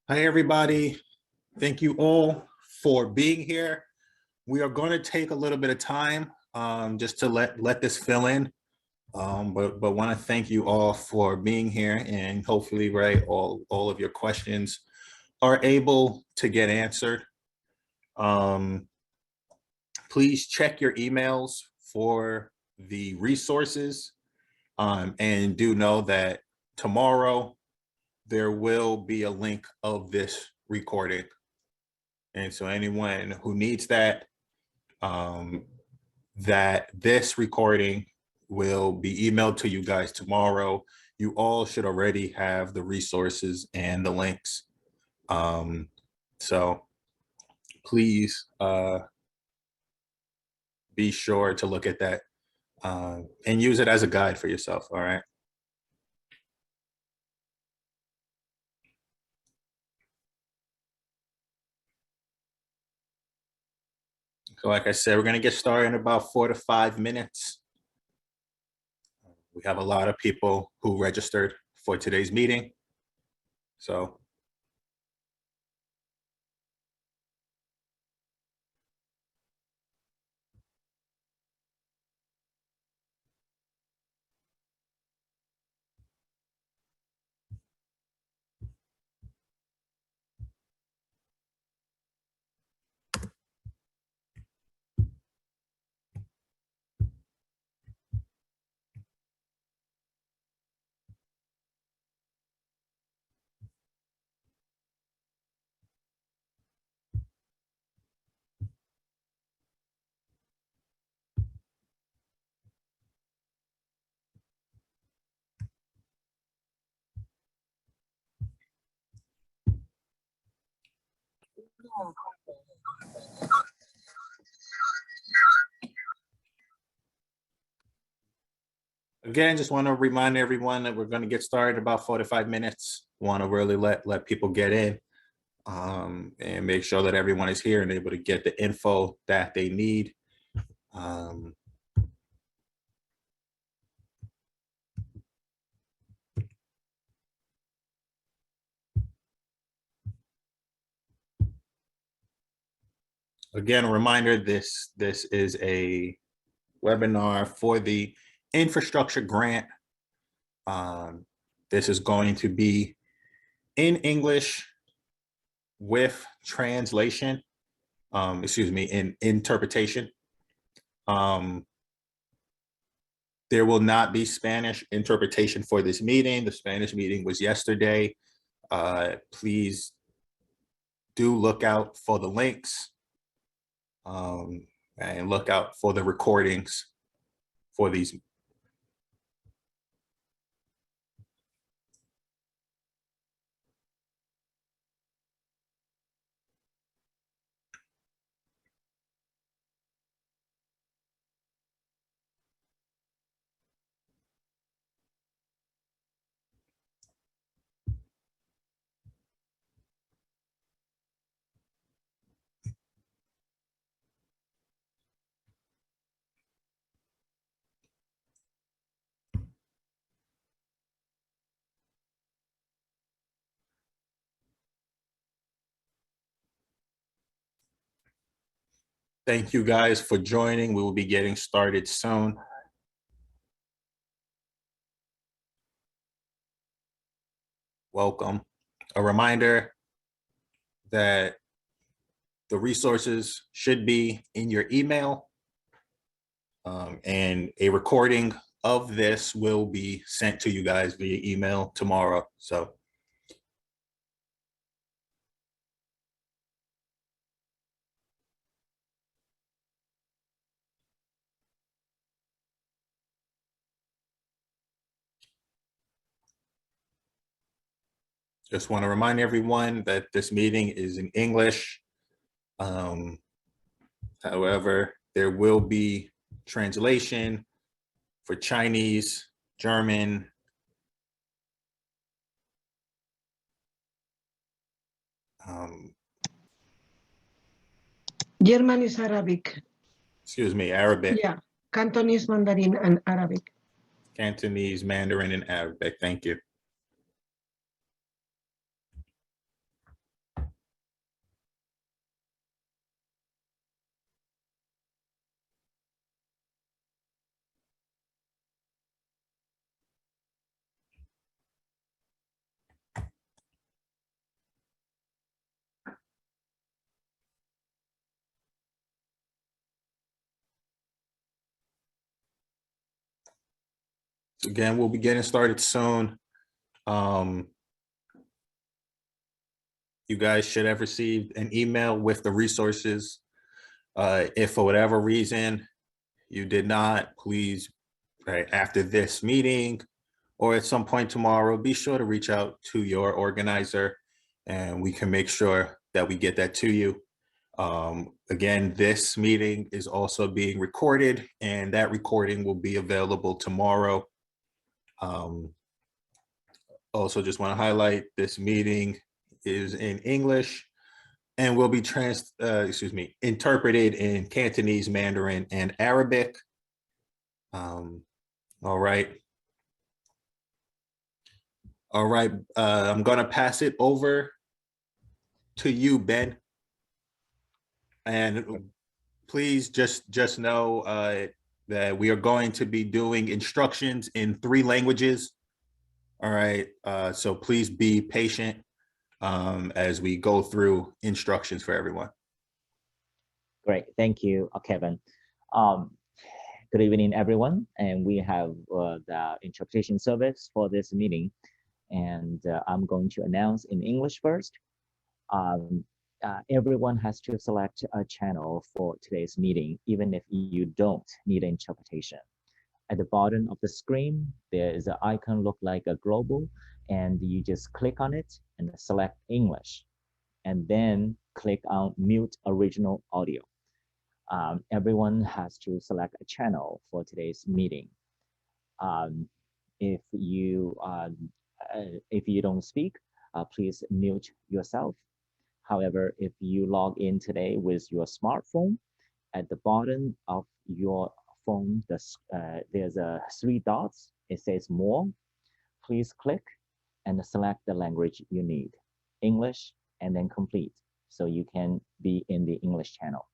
Hi, everybody. Thank you all for being here. We are going to take a little bit of time just to let this fill in. But want to thank you all for being here, and hopefully, right, all of your questions are able to get answered. Please check your emails for the resources, and do know that tomorrow there will be a link of this recording. And so anyone who needs that, that this recording will be emailed to you guys tomorrow. You all should already have the resources and the links. So please be sure to look at that and use it as a guide for yourself, all right? So like I said, we're gonna get started in about 4 to 5 minutes. We have a lot of people who registered for today's meeting. So again, just want to remind everyone that we're going to get started in about 4 to 5 minutes. Want to really let people get in and make sure that everyone is here and able to get the info that they need. Again, a reminder, this is a webinar for the infrastructure grant. This is going to be in English with translation, in interpretation. There will not be Spanish interpretation for this meeting. The Spanish meeting was yesterday. Please do look out for the links and look out for the recordings for these. Thank you guys for joining. We will be getting started soon. Welcome. A reminder that the resources should be in your email, and a recording of this will be sent to you guys via email tomorrow. So just want to remind everyone that this meeting is in English. However, there will be translation for Chinese, German, German is Arabic. excuse me, Arabic. Yeah, Cantonese, Mandarin, and Arabic. Cantonese, Mandarin, and Arabic. Thank you. again, we'll be getting started soon. You guys should have received an email with the resources. If for whatever reason you did not, please, right after this meeting or at some point tomorrow, be sure to reach out to your organizer and we can make sure that we get that to you. Again, this meeting is also being recorded and that recording will be available tomorrow. Also just want to highlight this meeting is in English and will be interpreted in Cantonese, Mandarin, and Arabic. All right. All right, I'm gonna pass it over to you, Ben. And please just know that we are going to be doing instructions in 3 languages. All right, so please be patient as we go through instructions for everyone. Great, thank you, Kevin. Good evening, everyone. And we have the interpretation service for this meeting. And I'm going to announce in English first. Everyone has to select a channel for today's meeting, even if you don't need interpretation. At the bottom of the screen, there is an icon look like a global, and you just click on it and select English, and then click on Mute Original Audio. Everyone has to select a channel for today's meeting. If you don't speak, please mute yourself. However, if you log in today with your smartphone, at the bottom of your phone, there's 3 dots. It says More. Please click and select the language you need, English, and then complete, so you can be in the English channel.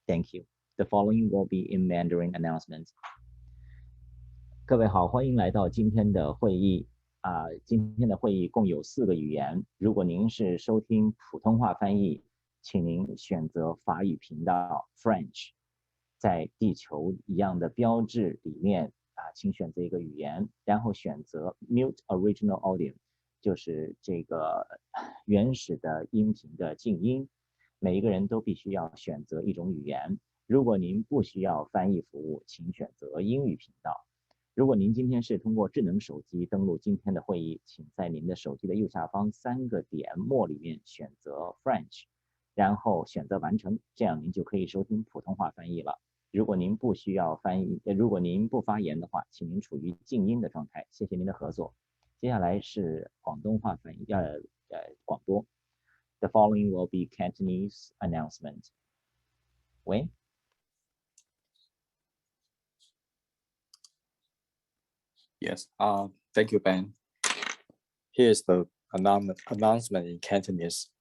Thank you. The following will be in Mandarin announcements. 各位好，欢迎来到今天的会议。今天的会议共有4个语言。如果您是收听普通话翻译，请您选择法语频道 French。在地球一样的标志里面请选择一个语言，然后选择 Mute Original Audio， 就是这个原始的音频的静音。每一个人都必须要选择一种语言。如果您不需要翻译服务，请选择英语频道。如果您今天是通过智能手机登录今天的会议，请在您的手机的右下方3个点末里面选择 French， 然后选择完成，这样您就可以收听普通话翻译了。如果您不需要翻译，如果您不发言的话，请您处于静音的状态。谢谢您的合作。接下来是广东话翻译，广播。The following will be Cantonese announcement. Wayne? Yes, thank you, Ben. Here's the announcement in Cantonese.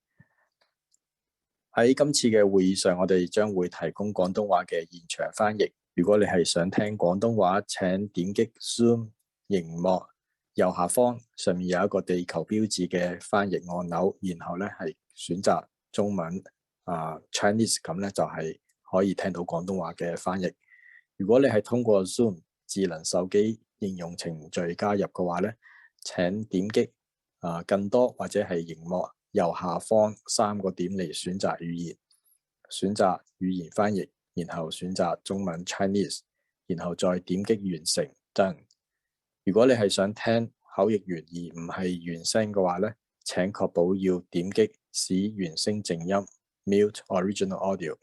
喺今次嘅會議上，我哋將會提供廣東話嘅現場翻譯。如果你係想聽廣東話，請點擊 Zoom 螢幕右下方上面有一個地球標誌嘅翻譯按鈕，然後咧係選擇中文Chinese， 咁咧就係可以聽到廣東話嘅翻譯。如果你係通過 Zoom 智能手機應用程序加入嘅話咧，請點擊更多或者係螢幕右下方3個點嚟選擇語言，選擇語言翻譯，然後選擇中文 Chinese， 然後再點擊完成 Done。如果你係想聽口譯員而唔係原聲嘅話咧，請確保要點擊使原聲靜音 Mute Original Audio。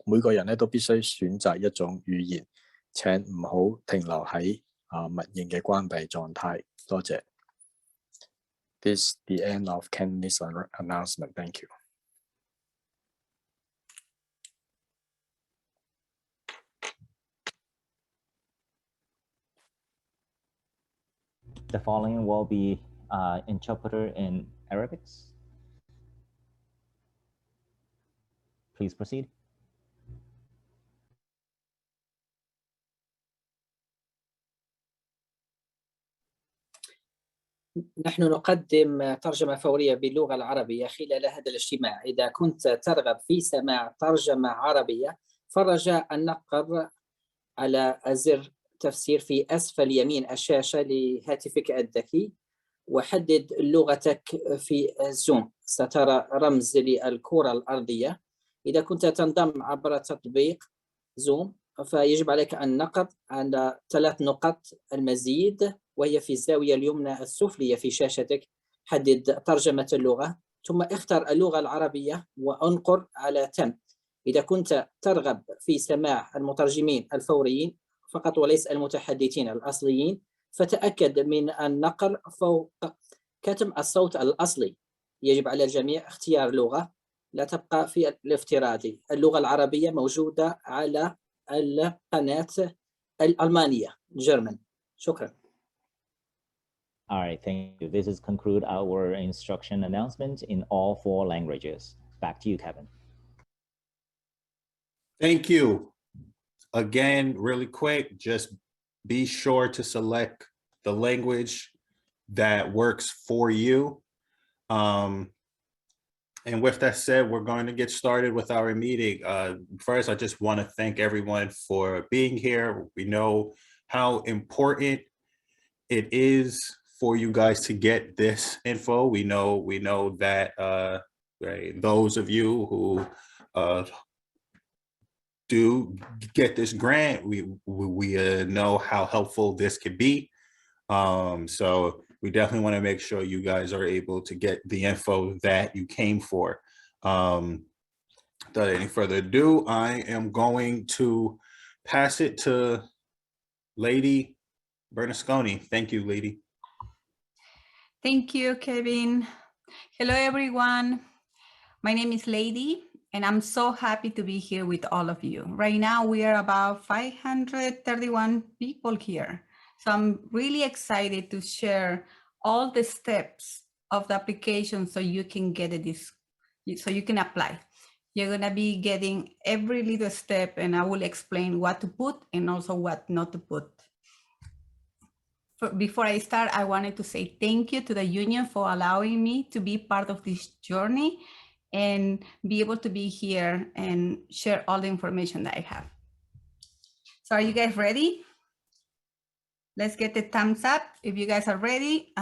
每個人咧都必須選擇一種語言，請唔好停留喺默認嘅關閉狀態。多謝。This is the end of Cantonese announcement. Thank you. The following will be interpreter in Arabic. Please proceed. نحن نقدم ترجمة فورية باللغة العربية خلال هذا الاجتماع. إذا كنت ترغب في سماع ترجمة عربية، فرجاء النقر على زر التفسير في أسفل يمين الشاشة لهاتفك الذكي، وحدد لغتك في الزوم. سترى رمز للكرة الأرضية. إذا كنت تنضم عبر تطبيق زوم فيجب عليك النقر على 3 نقط المزيد، وهي في الزاوية اليمنى السفلية في شاشتك. حدد ترجمة اللغة، ثم اختر اللغة العربية وانقر على تم. إذا كنت ترغب في سماع المترجمين الفوريين فقط وليس المتحدثين الأصليين، فتأكد من النقر فوق كتم الصوت الأصلي. يجب على الجميع اختيار لغة لا تبقى في الافتراضي. اللغة العربية موجودة على القناة الألمانية German. شكرا. All right, thank you. This is conclude our instruction announcement in all 4 languages. Back to you, Kevin. Thank you. Again, really quick, just be sure to select the language that works for you. And with that said, we're going to get started with our meeting. First, I just want to thank everyone for being here. We know how important it is for you guys to get this info. We know that right, those of you who do get this grant, we know how helpful this could be. So we definitely want to make sure you guys are able to get the info that you came for. Without any further ado, I am going to pass it to Leidy Bernasconi. Thank you, Leidy. Thank you, Kevin. Hello, everyone. My name is Leidy, and I'm so happy to be here with all of you. Right now, we are about 531 people here. So I'm really excited to share all the steps of the application so you can get this, so you can apply. You're gonna be getting every little step, and I will explain what to put and also what not to put. Before I start, I wanted to say thank you to the union for allowing me to be part of this journey and be able to be here and share all the information that I have. So are you guys ready? Let's get the thumbs up if you guys are ready.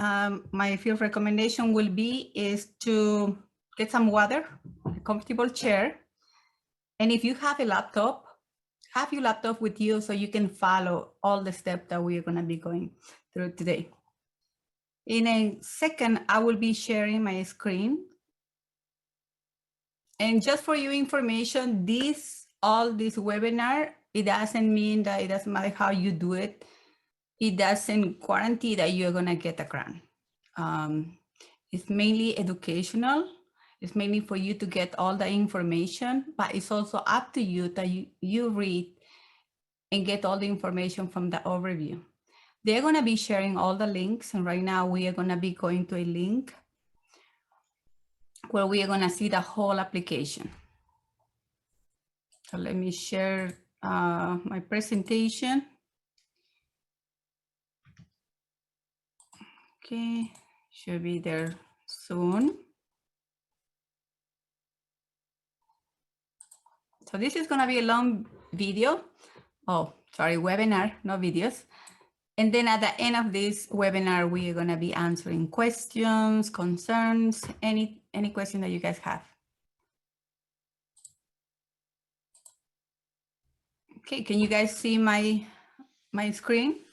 My field recommendation will be is to get some water, a comfortable chair. And if you have a laptop, have your laptop with you so you can follow all the steps that we're gonna be going through today. In a second, I will be sharing my screen. And just for your information, this webinar, it doesn't mean that it doesn't matter how you do it. It doesn't guarantee that you're gonna get a grant. It's mainly educational. It's mainly for you to get all the information, but it's also up to you that you read and get all the information from the overview. They're gonna be sharing all the links, and right now we are gonna be going to a link where we are gonna see the whole application. So let me share my presentation. Okay, should be there soon. So this is gonna be a long video. Oh, sorry, webinar, no videos. And then at the end of this webinar, we are gonna be answering questions, concerns, any question that you guys have. Okay, can you guys see my screen?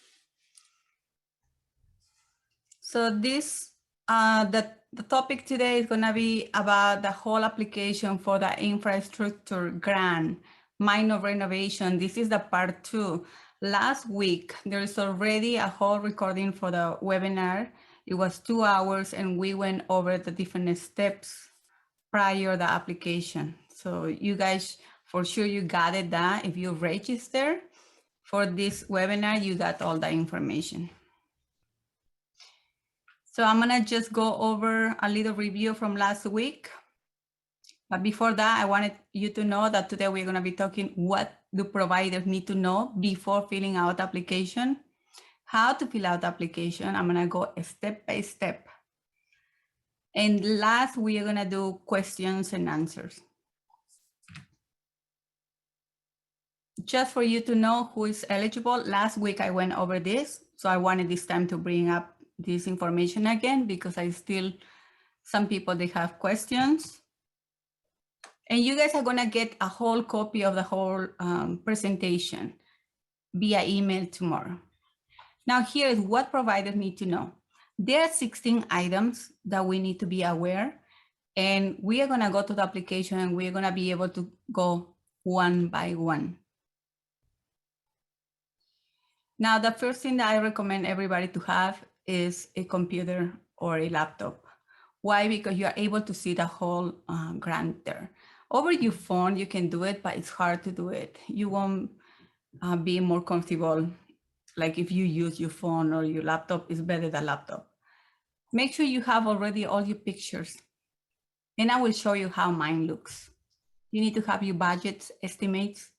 So this, the topic today is gonna be about the whole application for the infrastructure grant, minor renovation. This is the part 2. Last week, there is already a whole recording for the webinar. It was 2 hours and we went over the different steps prior the application. So you guys, for sure you got it done. If you register for this webinar, you got all the information. So I'm gonna just go over a little review from last week. But before that, I wanted you to know that today we're gonna be talking what do providers need to know before filling out the application, how to fill out the application. I'm gonna go step by step. And last, we are gonna do questions and answers. just for you to know who is eligible. Last week I went over this, so I wanted this time to bring up this information again because I still, some people, they have questions. And you guys are gonna get a whole copy of the whole presentation via email tomorrow. Now here is what providers need to know. There are 16 items that we need to be aware, and we are gonna go to the application and we're gonna be able to go one by one. Now, the first thing that I recommend everybody to have is a computer or a laptop. Why? Because you are able to see the whole grant there. Over your phone, you can do it, but it's hard to do it. You won't be more comfortable. Like if you use your phone or your laptop, it's better than laptop. Make sure you have already all your pictures. And I will show you how mine looks. You need to have your budgets, estimates.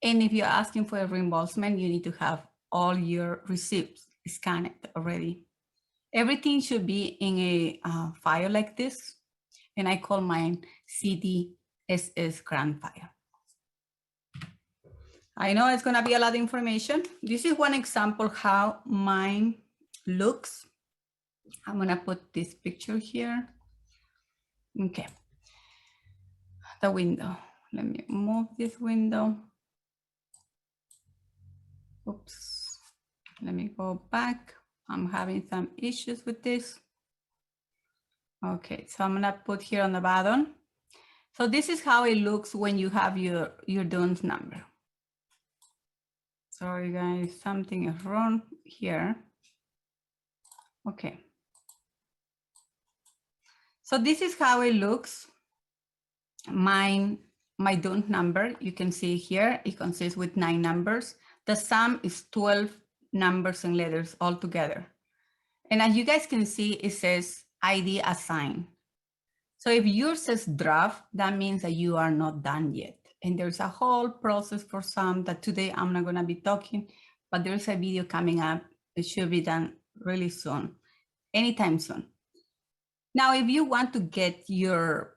And if you're asking for a reimbursement, you need to have all your receipts scanned already. Everything should be in a file like this. And I call mine CDSS grant file. I know it's gonna be a lot of information. This is one example how mine looks. I'm gonna put this picture here. Okay, the window. Let me move this window. Oops, let me go back. I'm having some issues with this. Okay, so I'm gonna put here on the bottom. So this is how it looks when you have your DUNS number. Sorry guys, something is wrong here. Okay. So this is how it looks. My DUNS number, you can see here, it consists with 9 numbers. The sum is 12 numbers and letters all together. And as you guys can see, it says ID assigned. So if yours says draft, that means that you are not done yet. And there's a whole process for some that today I'm not gonna be talking, but there's a video coming up. It should be done really soon, anytime soon. Now, if you want to get your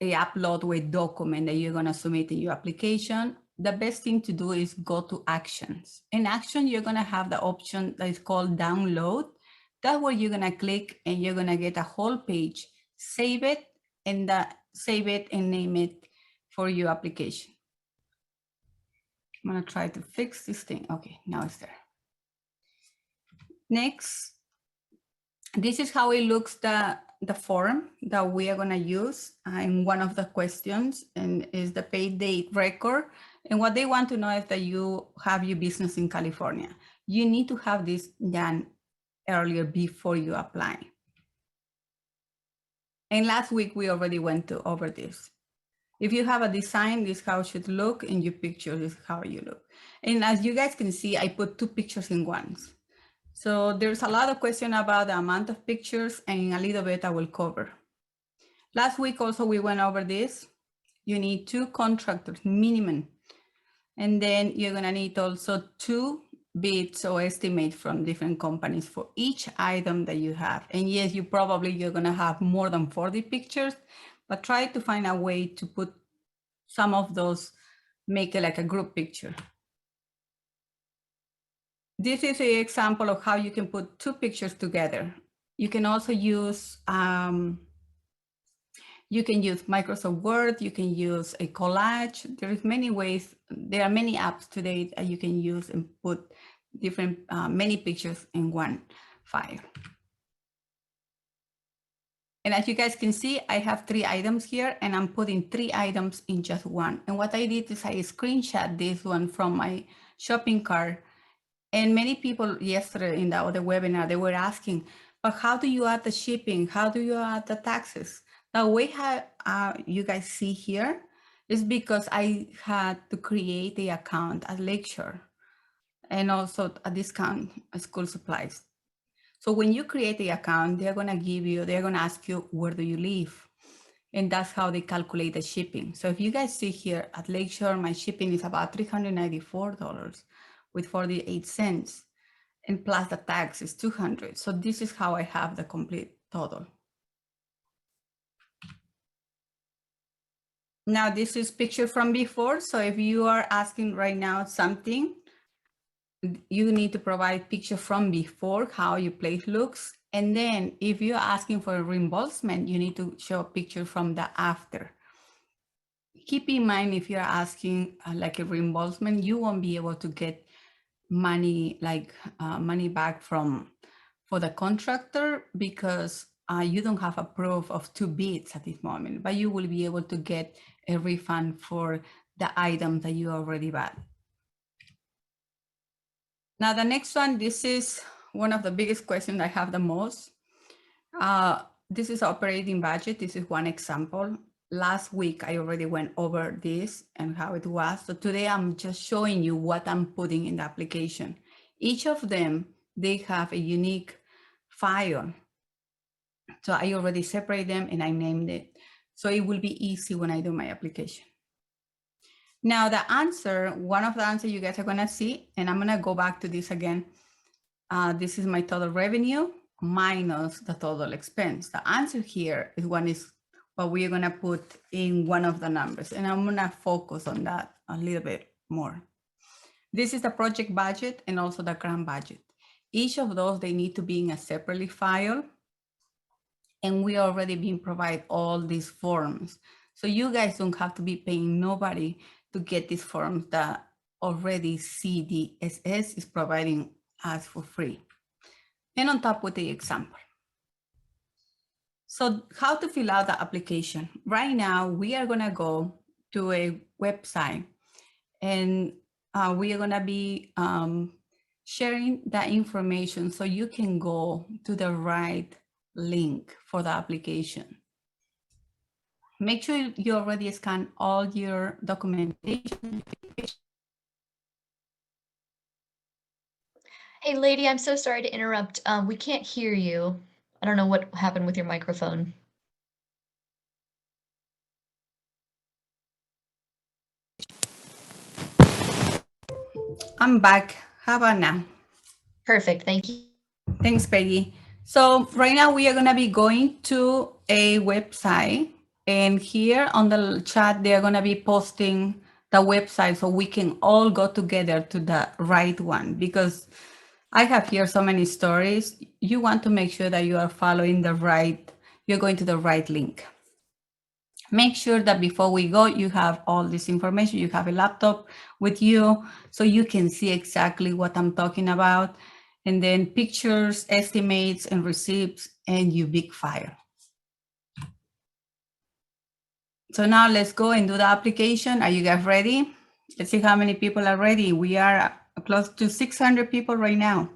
upload with document that you're gonna submit in your application, the best thing to do is go to actions. In action, you're gonna have the option that is called download. That's where you're gonna click and you're gonna get a whole page, save it and name it for your application. I'm gonna try to fix this thing. Okay, now it's there. Next, this is how it looks, the form that we are gonna use in one of the questions, and is the pay date record. And what they want to know is that you have your business in California. You need to have this done earlier before you apply. And last week we already went over this. If you have a design, this is how it should look, and your picture is how you look. And as you guys can see, I put 2 pictures in one. So there's a lot of question about the amount of pictures, and a little bit I will cover. Last week also we went over this. You need 2 contractors minimum. And then you're gonna need also 2 bids or estimates from different companies for each item that you have. And yes, you're gonna have more than 40 pictures, but try to find a way to put some of those, make it like a group picture. This is an example of how you can put 2 pictures together. You can also use, Microsoft Word, you can use a collage. There is many ways, there are many apps today that you can use and put different, many pictures in one file. And as you guys can see, I have 3 items here, and I'm putting 3 items in just one. And what I did is I screenshot this one from my shopping cart. And many people yesterday in the other webinar, they were asking, but how do you add the shipping? How do you add the taxes? The way you guys see here is because I had to create the account at Lakeshore and also a discount school supplies. So when you create the account, they're gonna ask you, where do you live? And that's how they calculate the shipping. So if you guys see here at Lakeshore, my shipping is about $394 with 48 cents. And plus the tax is $200. So this is how I have the complete total. Now this is picture from before. So if you are asking right now something, you need to provide picture from before, how your place looks. And then if you're asking for a reimbursement, you need to show a picture from the after. Keep in mind, if you're asking like a reimbursement, you won't be able to get money, like money back for the contractor, because you don't have a proof of 2 bids at this moment, but you will be able to get a refund for the items that you already bought. Now, the next one, this is one of the biggest questions I have the most. This is operating budget. This is one example. Last week, I already went over this and how it was. So today, I'm just showing you what I'm putting in the application. Each of them, they have a unique file. So I already separate them and I named it. So it will be easy when I do my application. Now the answer, one of the answers you guys are gonna see, and I'm gonna go back to this again. This is my total revenue minus the total expense. The answer here is what we're gonna put in one of the numbers, and I'm gonna focus on that a little bit more. This is the project budget and also the grant budget. Each of those, they need to be in a separately file, and we already been provide all these forms. So you guys don't have to be paying nobody to get these forms that already CDSS is providing us for free. And on top with the example. So how to fill out the application? Right now, we are gonna go to a website, and we are gonna be sharing that information so you can go to the right link for the application. Make sure you already scan all your documentation. Hey, Leidy, I'm so sorry to interrupt. We can't hear you. I don't know what happened with your microphone. I'm back. How about now? Perfect, thank you. Thanks, Peggy. So right now we are going to be going to a website, and here on the chat, they're going to be posting the website so we can all go together to the right one, because I have here so many stories. You want to make sure that you are following the right, you're going to the right link. Make sure that before we go, you have all this information. You have a laptop with you so you can see exactly what I'm talking about. And then pictures, estimates, and receipts, and your big file. So now let's go and do the application. Are you guys ready? Let's see how many people are ready. We are close to 600 people right now.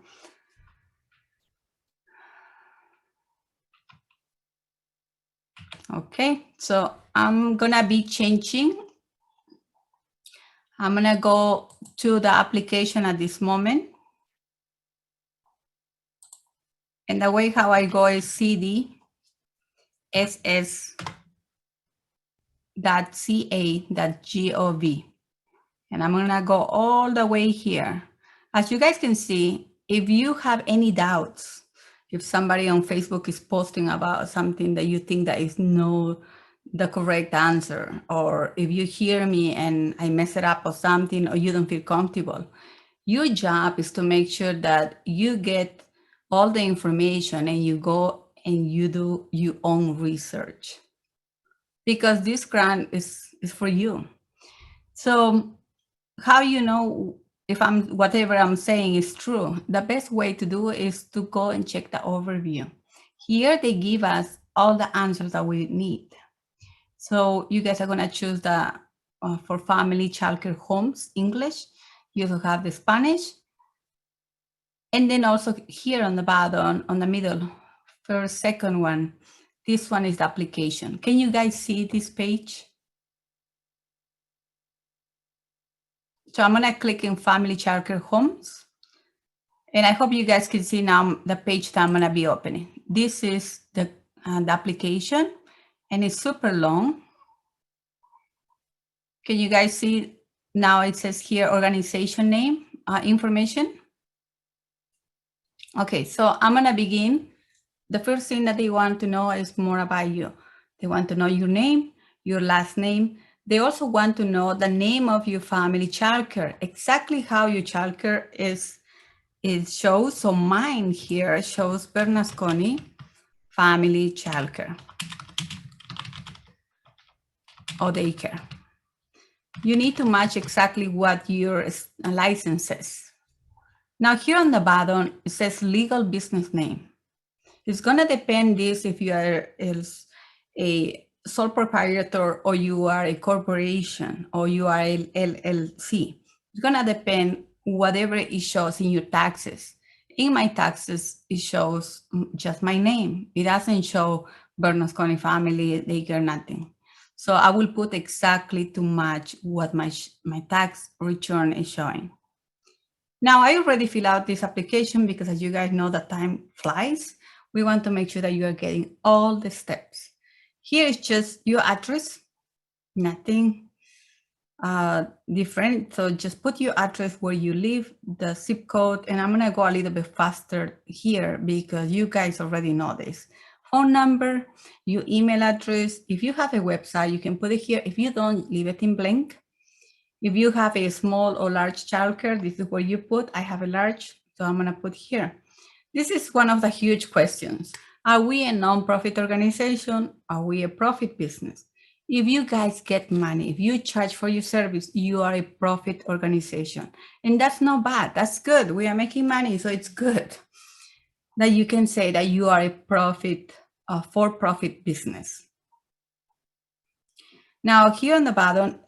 Okay, so I'm gonna be changing. I'm gonna go to the application at this moment. And the way how I go is cdss.ca.gov. And I'm gonna go all the way here. As you guys can see, if you have any doubts, if somebody on Facebook is posting about something that you think that is no the correct answer, or if you hear me and I mess it up or something, or you don't feel comfortable, your job is to make sure that you get all the information and you go and you do your own research, because this grant is for you. So how you know if whatever I'm saying is true? The best way to do it is to go and check the overview. Here they give us all the answers that we need. So you guys are gonna choose the for family, childcare, homes, English. You also have the Spanish. And then also here on the bottom, on the middle, first, second one, this one is the application. Can you guys see this page? So I'm gonna click in family, childcare, homes. And I hope you guys can see now the page that I'm gonna be opening. This is the application, and it's super long. Can you guys see now? It says here organization name, information. Okay, so I'm gonna begin. The first thing that they want to know is more about you. They want to know your name, your last name, They also want to know the name of your family childcare, exactly how your childcare is shows. So mine here shows Bernasconi Family Childcare or Daycare. You need to match exactly what your license says. Now here on the bottom, it says legal business name. It's gonna depend this if you are a sole proprietor or you are a corporation or you are a LLC. It's gonna depend whatever it shows in your taxes. In my taxes, it shows just my name. It doesn't show Bernasconi Family, Daycare, nothing. So I will put exactly to match what my tax return is showing. Now I already fill out this application because as you guys know, the time flies. We want to make sure that you are getting all the steps. Here is just your address, nothing different. So just put your address where you live, the zip code, and I'm gonna go a little bit faster here because you guys already know this. Phone number, your email address. If you have a website, you can put it here. If you don't, leave it in blank. If you have a small or large childcare, this is where you put. I have a large, so I'm gonna put here. This is one of the huge questions. Are we a nonprofit organization? Are we a profit business? If you guys get money, if you charge for your service, you are a profit organization. And that's not bad, that's good. We are making money, so it's good that you can say that you are a profit, for-profit business. Now here on the bottom,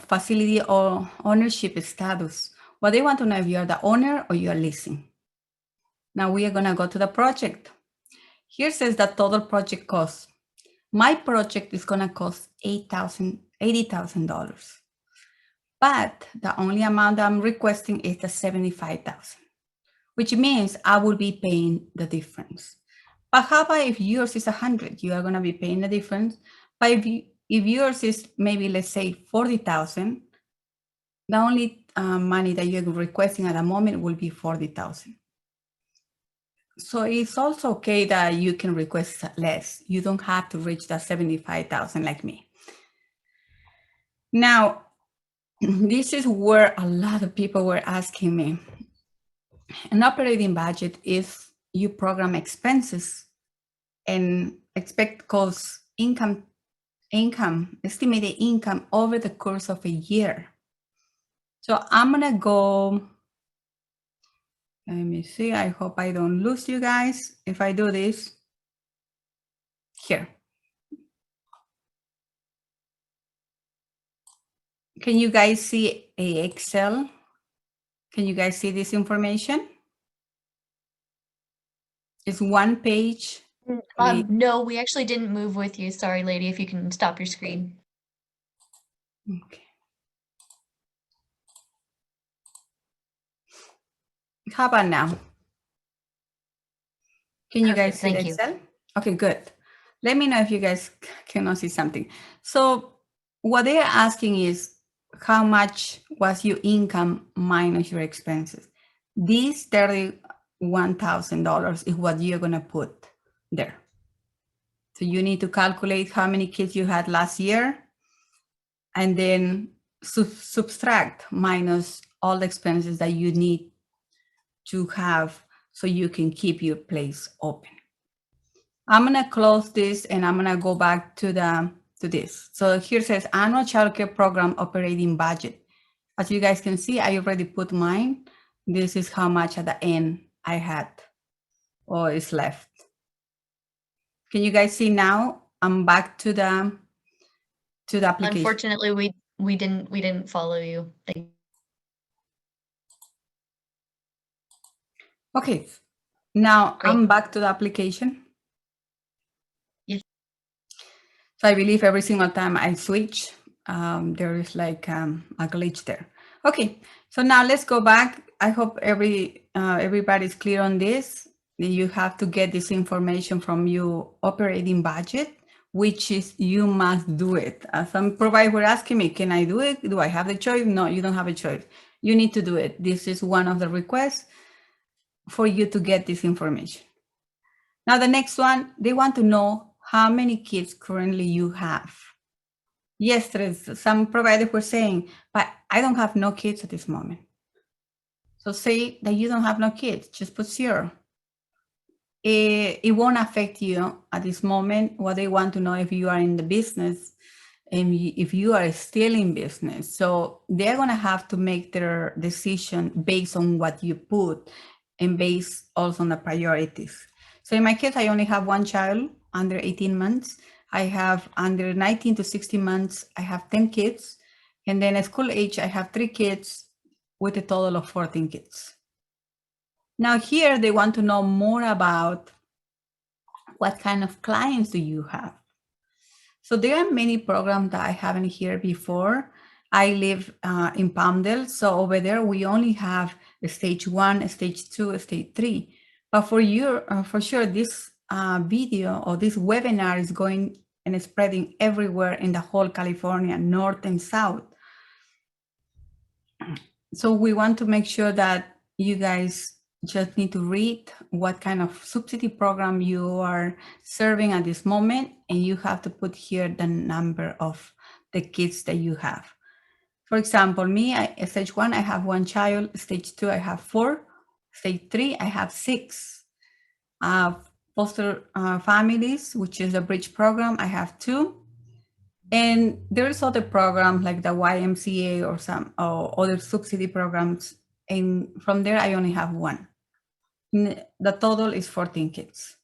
facility or ownership status. What they want to know if you are the owner or you are leasing. Now we are gonna go to the project. Here says the total project cost. My project is gonna cost $80,000. But the only amount I'm requesting is the $75,000, which means I will be paying the difference. But how about if yours is 100? You are gonna be paying the difference. But if yours is maybe, let's say 40,000, the only money that you're requesting at the moment will be 40,000. So it's also okay that you can request less. You don't have to reach that 75,000 like me. Now, this is where a lot of people were asking me. An operating budget is you program expenses and expect costs, income, estimated income over the course of a year. So I'm gonna go, let me see, I hope I don't lose you guys. If I do this, here. Can you guys see a Excel? Can you guys see this information? It's one page. No, we actually didn't move with you. Sorry, lady, if you can stop your screen. Okay. How about now? Can you guys see the Thank you. Excel? Okay, good. Let me know if you guys cannot see something. So what they're asking is how much was your income minus your expenses? This $31,000 is what you're gonna put there. So you need to calculate how many kids you had last year and then subtract minus all the expenses that you need to have so you can keep your place open. I'm gonna close this and I'm gonna go back to this. So here says annual childcare program operating budget. As you guys can see, I already put mine. This is how much at the end I had or is left. Can you guys see now? I'm back to the application. Unfortunately, we didn't follow you. Okay, now Great. I'm back to the application. Yes. So I believe every single time I switch, there is like a glitch there. Okay, so now let's go back. I hope everybody's clear on this. You have to get this information from your operating budget, which is you must do it. Some providers were asking me, can I do it? Do I have the choice? No, you don't have a choice. You need to do it. This is one of the requests for you to get this information. Now the next one, they want to know how many kids currently you have. Yesterday, some providers were saying, but I don't have no kids at this moment. So say that you don't have no kids, just put 0. It won't affect you at this moment. What they want to know if you are in the business and if you are still in business. So they're going to have to make their decision based on what you put and based also on the priorities. So in my case, I only have 1 child under 18 months. I have under 19 to 60 months, I have 10 kids. And then at school age, I have 3 kids with a total of 14 kids. Now here, they want to know more about what kind of clients do you have. So there are many programs that I haven't heard before. I live in Palmdale, so over there we only have stage 1, stage 2, stage 3. But for you, for sure, this video or this webinar is going and spreading everywhere in the whole California, north and south. So we want to make sure that you guys just need to read what kind of subsidy program you are serving at this moment, and you have to put here the number of the kids that you have. For example, me, stage 1, I have 1 child. Stage 2, I have 4. Stage 3, I have 6. Foster families, which is a bridge program, I have 2. And there's other programs like the YMCA or some other subsidy programs. And from there, I only have 1. The total is 14 kids.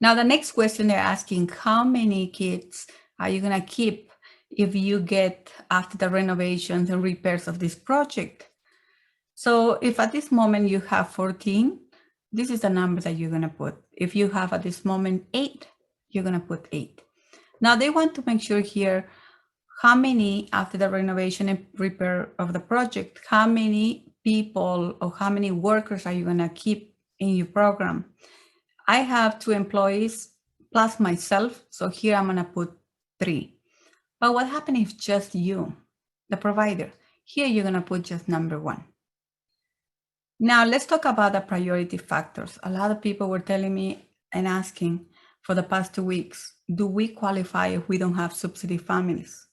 Now, the next question they're asking, how many kids are you going to keep if you get after the renovations and repairs of this project? So if at this moment you have 14, this is the number that you're going to put. If you have at this moment 8, you're going to put 8. Now they want to make sure here how many after the renovation and repair of the project, how many people or how many workers are you going to keep in your program? I have 2 employees plus myself. So here I'm going to put 3. But what happens if just you, the provider? Here you're going to put just number 1. Now let's talk about the priority factors. A lot of people were telling me and asking for the past 2 weeks, do we qualify if we don't have subsidy families?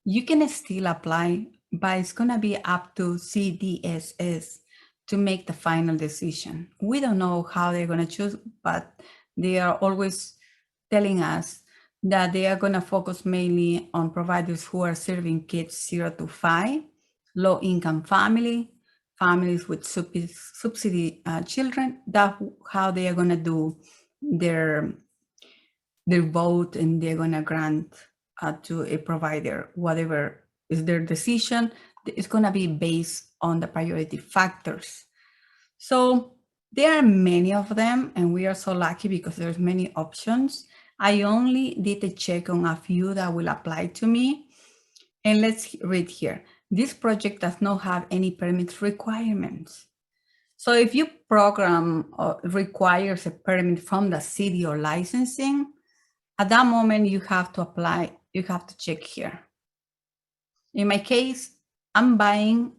You can still apply, but it's going to be up to CDSS to make the final decision. We don't know how they're going to choose, but they are always telling us that they are going to focus mainly on providers who are serving kids 0 to 5, low-income families with subsidy children. That's how they are going to do their vote, and they're going to grant to a provider whatever is their decision. It's going to be based on the priority factors. So there are many of them, and we are so lucky because there's many options. I only did a check on a few that will apply to me. And let's read here. This project does not have any permit requirements. So if your program requires a permit from the city or licensing, at that moment you have to apply, you have to check here. In my case, I'm buying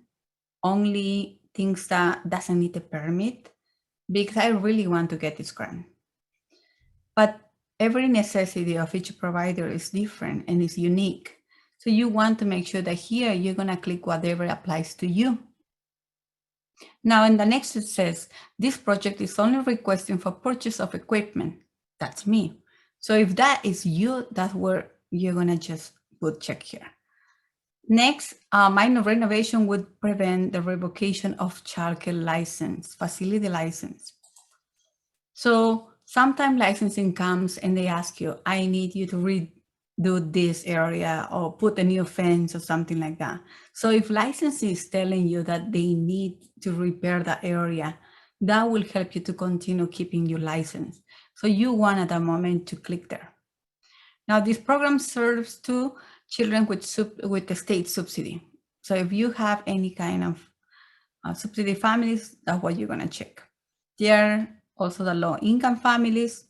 only things that doesn't need a permit because I really want to get this grant. But every necessity of each provider is different and is unique. So you want to make sure that here you're going to click whatever applies to you. Now in the next it says, this project is only requesting for purchase of equipment. That's me. So if that is you, that's where you're going to just put check here. Next, minor renovation would prevent the revocation of childcare license, facility license. So sometimes licensing comes and they ask you, I need you to redo this area or put a new fence or something like that. So if licensing is telling you that they need to repair the area, that will help you to continue keeping your license. So you want at that moment to click there. Now this program serves to children with the state subsidy. So if you have any kind of subsidy families, that's what you're gonna check. There are also the low income families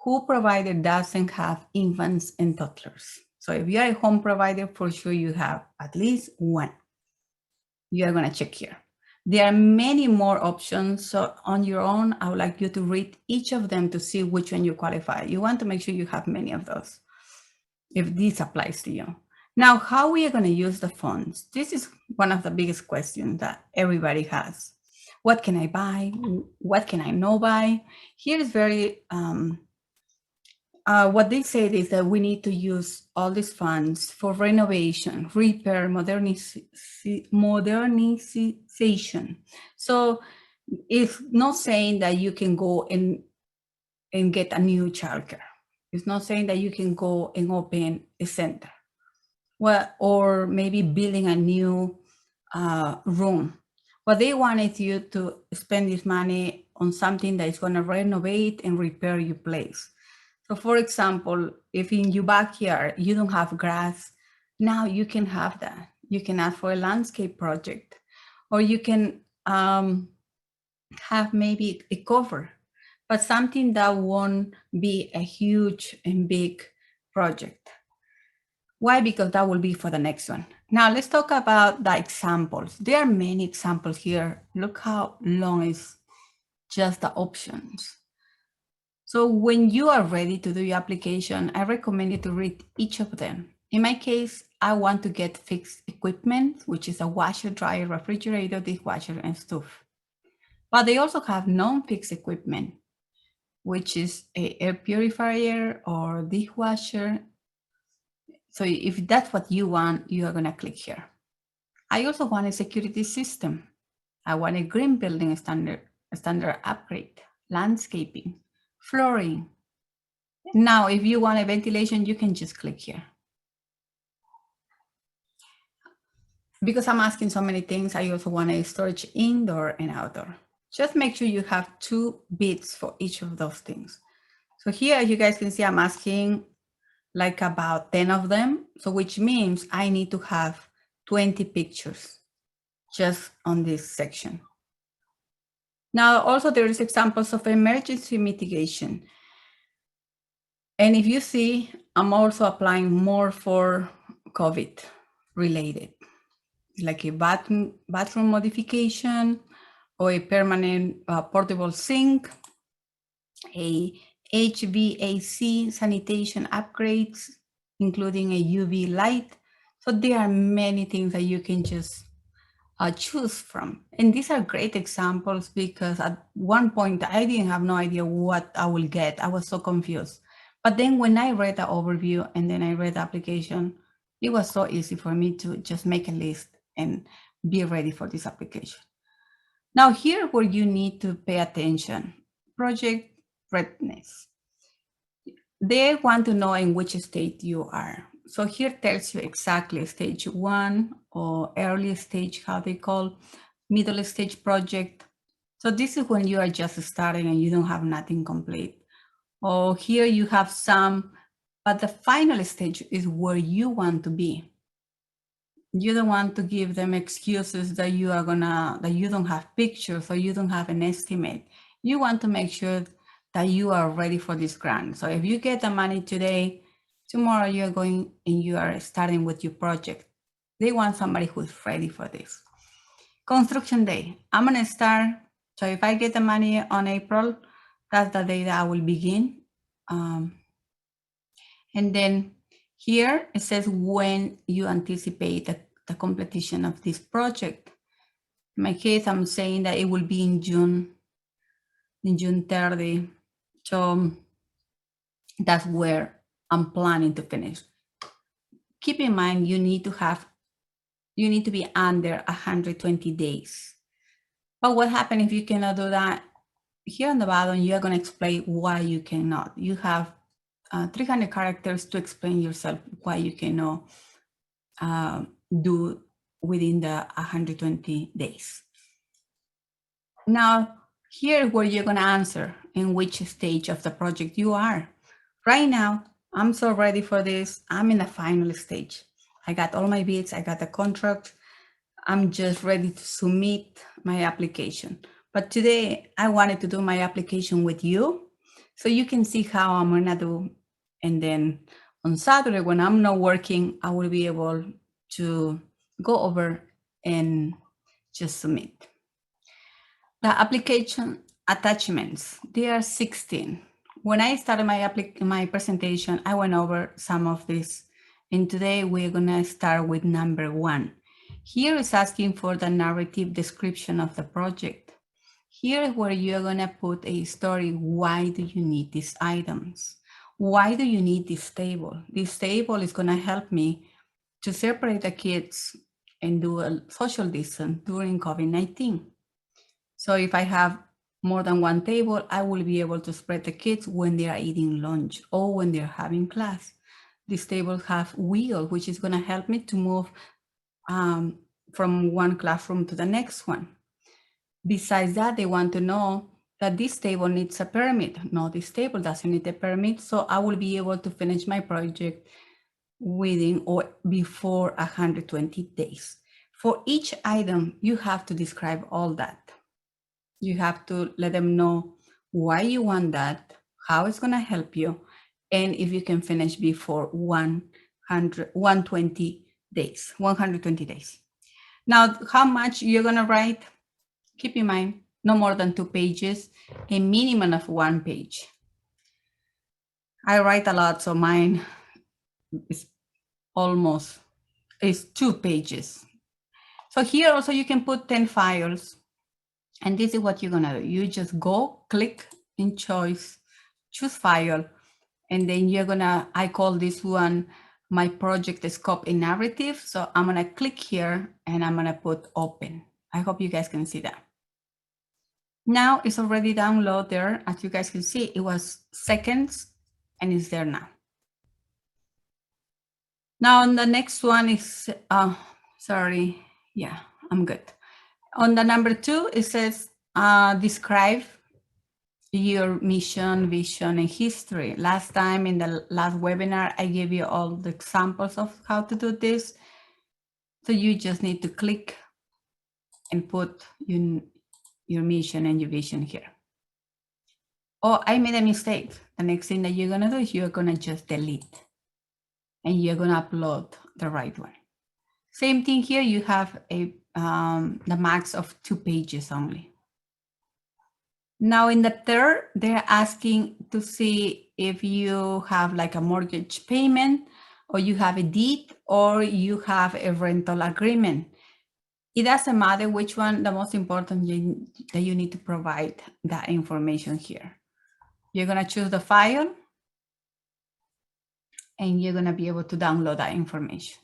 who provider doesn't have infants and toddlers. So if you are a home provider, for sure you have at least 1. You are gonna check here. There are many more options. So on your own, I would like you to read each of them to see which one you qualify. You want to make sure you have many of those. if this applies to you. Now, how we are going to use the funds? This is one of the biggest questions that everybody has. What can I buy? What can I not buy? Here is very, what they said is that we need to use all these funds for renovation, repair, modernization. So it's not saying that you can go and get a new childcare. It's not saying that you can go and open a center. Well, or maybe building a new room. What they want is you to spend this money on something that is going to renovate and repair your place. So for example, if in your backyard you don't have grass, now you can have that. You can ask for a landscape project, or you can have maybe a cover, but something that won't be a huge and big project. Why? Because that will be for the next one. Now let's talk about the examples. There are many examples here. Look how long is just the options. So when you are ready to do your application, I recommend you to read each of them. In my case, I want to get fixed equipment, which is a washer, dryer, refrigerator, dishwasher, and stove. But they also have non-fixed equipment, which is an air purifier or dishwasher. So if that's what you want, you are going to click here. I also want a security system. I want a green building standard upgrade, landscaping, flooring. Now, if you want a ventilation, you can just click here. Because I'm asking so many things, I also want a storage indoor and outdoor. Just make sure you have 2 bits for each of those things. So here you guys can see I'm asking like about 10 of them. So which means I need to have 20 pictures just on this section. Now, also there is examples of emergency mitigation. And if you see, I'm also applying more for COVID related, like a bathroom modification or a permanent portable sink, a HVAC sanitation upgrades, including a UV light. So there are many things that you can just choose from. And these are great examples because at one point I didn't have no idea what I will get. I was so confused. But then when I read the overview and then I read the application, it was so easy for me to just make a list and be ready for this application. Now here where you need to pay attention, project readiness. They want to know in which state you are. So here tells you exactly stage 1 or early stage, how they call, middle stage project. So this is when you are just starting and you don't have nothing complete. Or here you have some, but the final stage is where you want to be. You don't want to give them excuses that you don't have pictures or you don't have an estimate. You want to make sure that you are ready for this grant. So if you get the money today, tomorrow you're going and you are starting with your project. They want somebody who's ready for this. Construction day, I'm gonna start. So if I get the money on April, that's the day that I will begin. And then here it says when you anticipate the completion of this project. In my case, I'm saying that it will be in June 30. So that's where I'm planning to finish. Keep in mind, you need to be under 120 days. But what happens if you cannot do that? Here on the bottom, you're going to explain why you cannot. You have 300 characters to explain yourself why you cannot do within the 120 days. Now, here where you're going to answer in which stage of the project you are. Right now, I'm so ready for this. I'm in the final stage. I got all my bits. I got the contract. I'm just ready to submit my application. But today, I wanted to do my application with you so you can see how I'm going to do. And then on Saturday, when I'm not working, I will be able to go over and just submit. The application attachments, there are 16. when I started my presentation, I went over some of this. And today we're gonna start with number 1. Here is asking for the narrative description of the project. Here is where you're gonna put a story. Why do you need these items? Why do you need this table? This table is gonna help me to separate the kids and do a social distance during COVID-19. So if I have more than one table, I will be able to spread the kids when they are eating lunch or when they're having class. This table have wheel, which is gonna help me to move from one classroom to the next one. Besides that, they want to know that this table needs a permit. No, this table doesn't need a permit, so I will be able to finish my project within or before 120 days. For each item, you have to describe all that. You have to let them know why you want that, how it's gonna help you, and if you can finish before 120 days. Now, how much you're gonna write? Keep in mind, no more than 2 pages, a minimum of 1 page. I write a lot, so mine is 2 pages. So here also you can put 10 files. And this is what you're gonna do. You just go, click in choose file, and then you're gonna, I call this one my project scope and narrative. So I'm gonna click here and I'm gonna put open. I hope you guys can see that. Now it's already downloaded there. As you guys can see, it was seconds and it's there now. Now on the next one is, sorry, yeah, I'm good. On the number 2, it says, describe your mission, vision, and history. Last time in the last webinar, I gave you all the examples of how to do this. So you just need to click and put your mission and your vision here. Oh, I made a mistake. The next thing that you're gonna do is you're gonna just delete and you're gonna upload the right one. Same thing here, you have a the max of 2 pages only. Now in the third, they're asking to see if you have like a mortgage payment or you have a deed or you have a rental agreement. It doesn't matter which one, the most important that you need to provide that information here. You're gonna choose the file and you're gonna be able to download that information.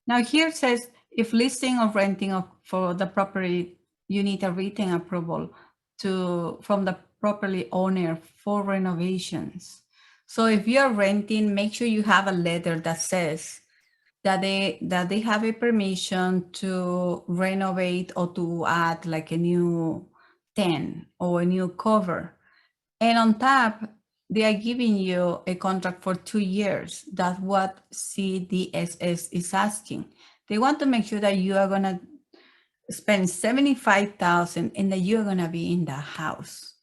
Now here it says, if listing or renting for the property, you need a written approval from the property owner for renovations. So if you're renting, make sure you have a letter that says that they have a permission to renovate or to add like a new tent or a new cover. And on top, they are giving you a contract for 2 years. That's what CDSS is asking. They want to make sure that you are gonna spend $75,000 and that you're gonna be in the house.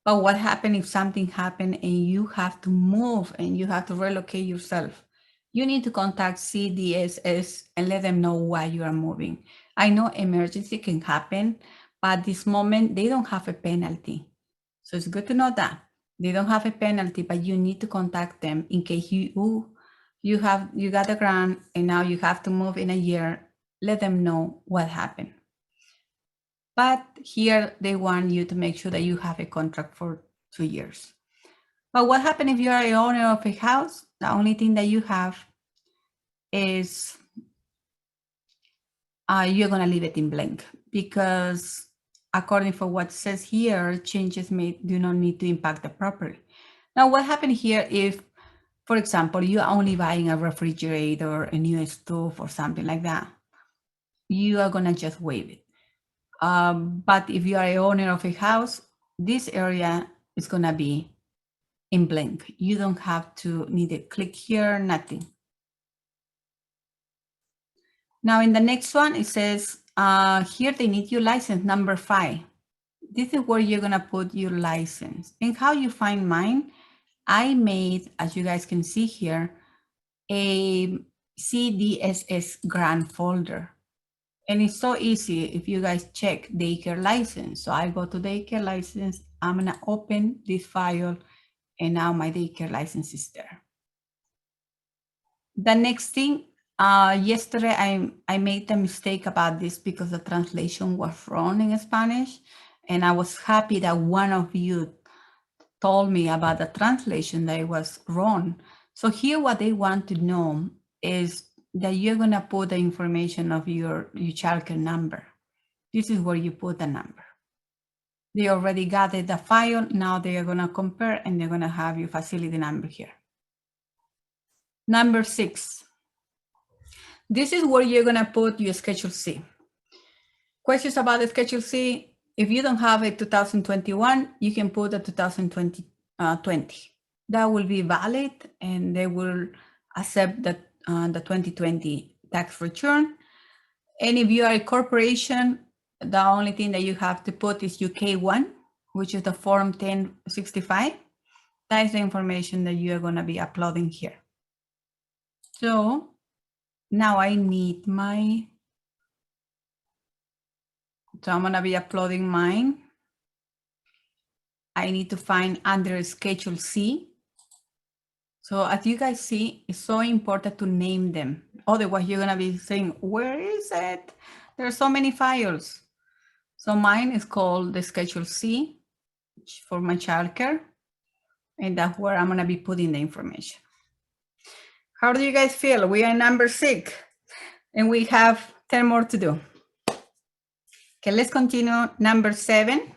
But what happens if something happened and you have to move and you have to relocate yourself? You need to contact CDSS and let them know why you are moving. I know emergency can happen, but at this moment they don't have a penalty. So it's good to know that they don't have a penalty, but you need to contact them in case you got a grant and now you have to move in a year. Let them know what happened. But here they want you to make sure that you have a contract for 2 years. But what happens if you are an owner of a house? The only thing that you have is you're gonna leave it in blank because according for what says here, changes do not need to impact the property. Now, what happened here if, for example, you're only buying a refrigerator, a new stove or something like that, you are gonna just waive it. But if you are a owner of a house, this area is gonna be in blank. You don't have to need to click here, nothing. Now in the next one, it says, here they need your license, number 5. This is where you're gonna put your license. And how you find mine, I made, as you guys can see here, a CDSS grant folder. And it's so easy if you guys check Daycare license. So I go to Daycare license, I'm gonna open this file And now my daycare license is there. The next thing, yesterday I made a mistake about this because the translation was wrong in Spanish. And I was happy that one of you told me about the translation that it was wrong. So here what they want to know is that you're gonna put the information of your childcare number. This is where you put the number. They already gathered the file. Now they are gonna compare and they're gonna have your facility number here. Number 6. This is where you're gonna put your Schedule C. Questions about the Schedule C. If you don't have a 2021, you can put a 2020. That will be valid and they will accept the 2020 tax return. And if you are a corporation, the only thing that you have to put is UK1, which is the Form 1065. That is the information that you are going to be uploading here. So now I need my, so I'm going to be uploading mine. I need to find under Schedule C. So as you guys see, it's so important to name them. Otherwise, you're going to be saying, where is it? There are so many files. So mine is called the Schedule C for my childcare. And that's where I'm going to be putting the information. How do you guys feel? We are number 6 and we have 10 more to do. Okay, let's continue. Number 7.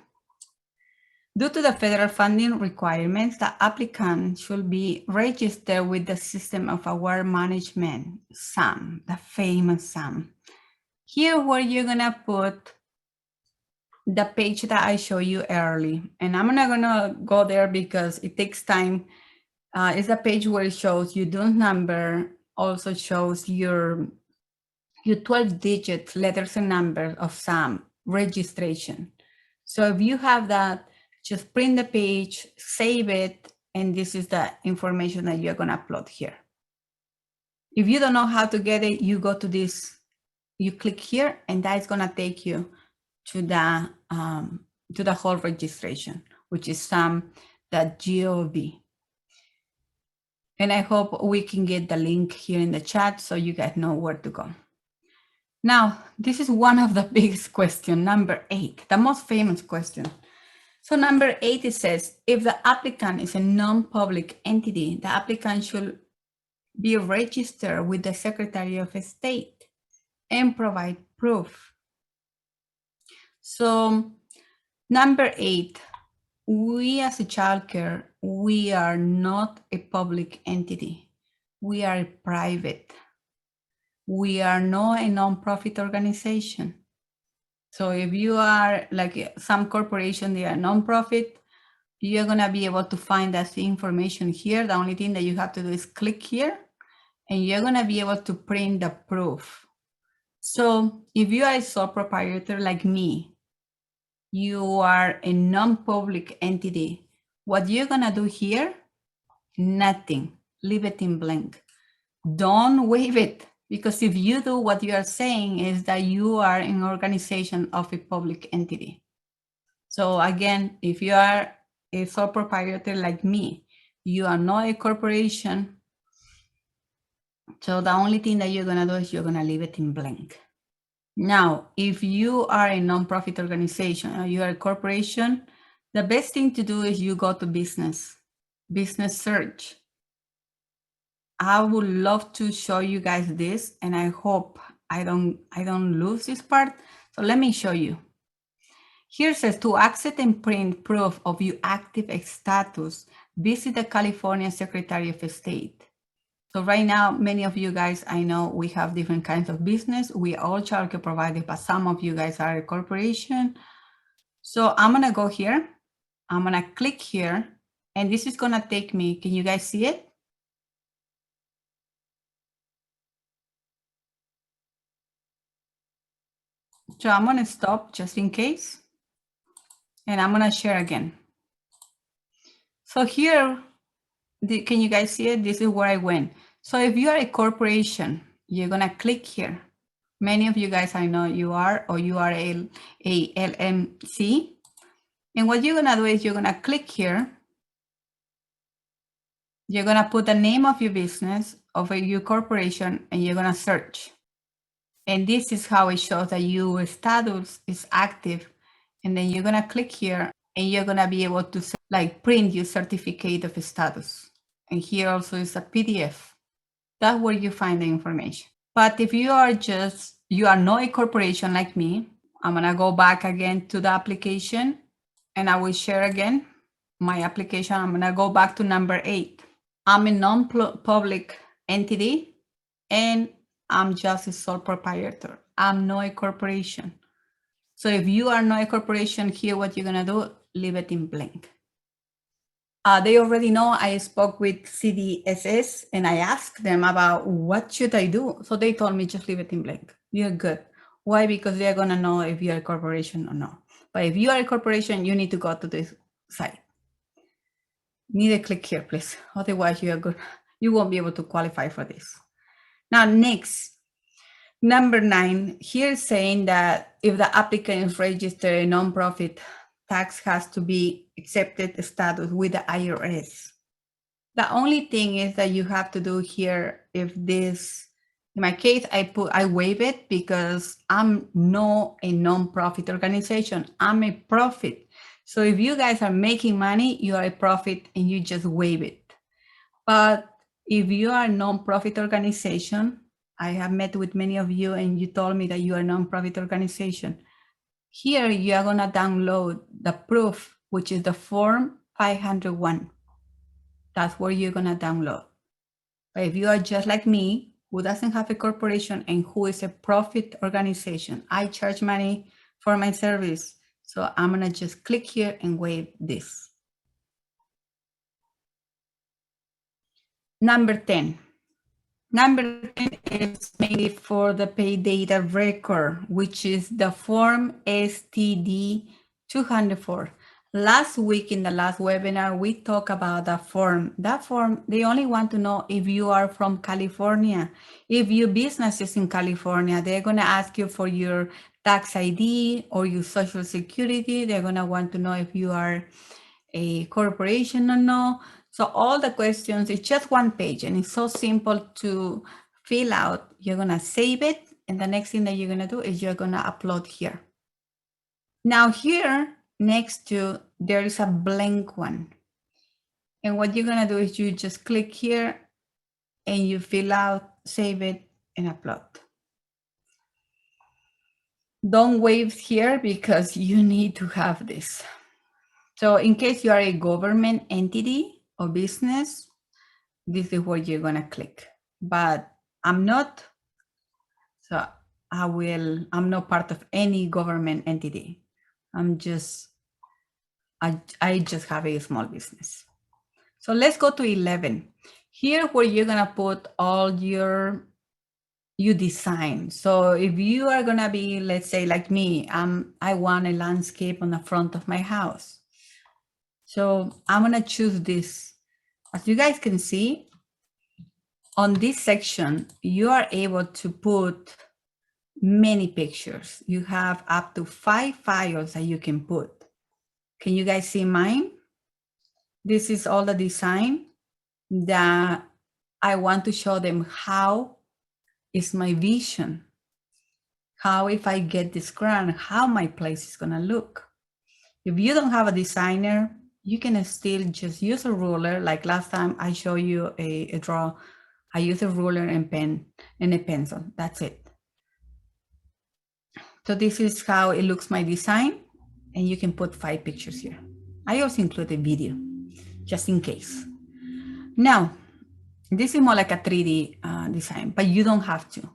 Due to the federal funding requirements, the applicant should be registered with the System of Award Management, SAM, the famous SAM. Here where you're gonna put the page that I showed you early. And I'm not gonna go there because it takes time. It's a page where it shows your DUNS number, also shows your 12-digit letters and numbers of SAM registration. So if you have that, just print the page, save it, and this is the information that you're gonna upload here. If you don't know how to get it, you go to this, you click here, and that's gonna take you to the whole registration, which is SAM.GOV. And I hope we can get the link here in the chat so you guys know where to go. Now, this is one of the biggest questions, number 8, the most famous question. So number 8, it says, if the applicant is a non-public entity, the applicant should be registered with the Secretary of State and provide proof. So number 8, we as a childcare, we are not a public entity. We are private. We are not a non-profit organization. So if you are like some corporation, they are non-profit, you're gonna be able to find that information here. The only thing that you have to do is click here and you're gonna be able to print the proof. So if you are a sole proprietor like me, you are a non-public entity, what you're gonna do here, nothing, leave it in blank. Don't waive it. Because if you do, what you are saying is that you are an organization of a public entity. So again, if you are a sole proprietor like me, you are not a corporation. So the only thing that you're gonna do is you're gonna leave it in blank. Now, if you are a nonprofit organization or you are a corporation, the best thing to do is you go to business search. I would love to show you guys this, and I hope I don't lose this part. So let me show you. Here it says to access and print proof of your active status, visit the California Secretary of State. So right now, many of you guys, I know we have different kinds of business. We are all childcare providers, but some of you guys are a corporation. So I'm gonna go here. I'm gonna click here, and this is gonna take me, can you guys see it? So I'm gonna stop just in case, and I'm gonna share again. So here, can you guys see it? This is where I went. So if you are a corporation, you're gonna click here. Many of you guys, I know you are, or you are a LMC. And what you're gonna do is you're gonna click here, You're gonna put the name of your business, of your corporation, and you're gonna search. And this is how it shows that your status is active. And then you're gonna click here and you're gonna be able to like print your certificate of status. And here also is a PDF. That's where you find the information. But if you are not a corporation like me, I'm gonna go back again to the application and I will share again my application. I'm gonna go back to number 8. I'm a non-public entity and I'm just a sole proprietor. I'm not a corporation. So if you are not a corporation here, what you're gonna do, leave it in blank. They already know I spoke with CDSS and I asked them about what should I do. So they told me just leave it in blank. You're good. Why? Because they're gonna know if you're a corporation or not. But if you are a corporation, you need to go to this site. Need to click here, please. Otherwise, you are good. You won't be able to qualify for this. Now, next, number 9, here saying that if the applicant is registered a nonprofit, tax has to be accepted status with the IRS. The only thing is that you have to do here, if this, in my case, I waive it because I'm not a nonprofit organization. I'm a profit. So if you guys are making money, you are a profit and you just waive it. But if you are a nonprofit organization, I have met with many of you and you told me that you are a nonprofit organization. Here you are gonna download the proof, which is the form 501. That's where you're gonna download. But if you are just like me, who doesn't have a corporation and who is a profit organization, I charge money for my service. So I'm gonna just click here and waive this. Number 10. Number 10 is mainly for the pay data record, which is the form STD 204. Last week in the last webinar, we talked about that form. That form, they only want to know if you are from California. If your business is in California, they're gonna ask you for your tax ID or your social security. They're gonna want to know if you are a corporation or no. So all the questions, it's just one page and it's so simple to fill out. You're gonna save it. And the next thing that you're gonna do is you're gonna upload here. Now here, next to, there is a blank one. And what you're gonna do is you just click here and you fill out, save it and upload. Don't waive here because you need to have this. So in case you are a government entity or business, this is where you're gonna click. But I'm not, so I'm not part of any government entity. I just have a small business. So let's go to 11. Here where you're gonna put all your design. So if you are gonna be, let's say like me, I want a landscape on the front of my house. So I'm gonna choose this. As you guys can see, on this section, you are able to put many pictures. You have up to 5 files that you can put. Can you guys see mine? This is all the design that I want to show them how is my vision. How if I get this grant, how my place is gonna look. If you don't have a designer, you can still just use a ruler. Like last time I showed you a draw. I use a ruler and pen and a pencil, that's it. So this is how it looks, my design, and you can put 5 pictures here. I also include a video, just in case. Now, this is more like a 3D design, but you don't have to.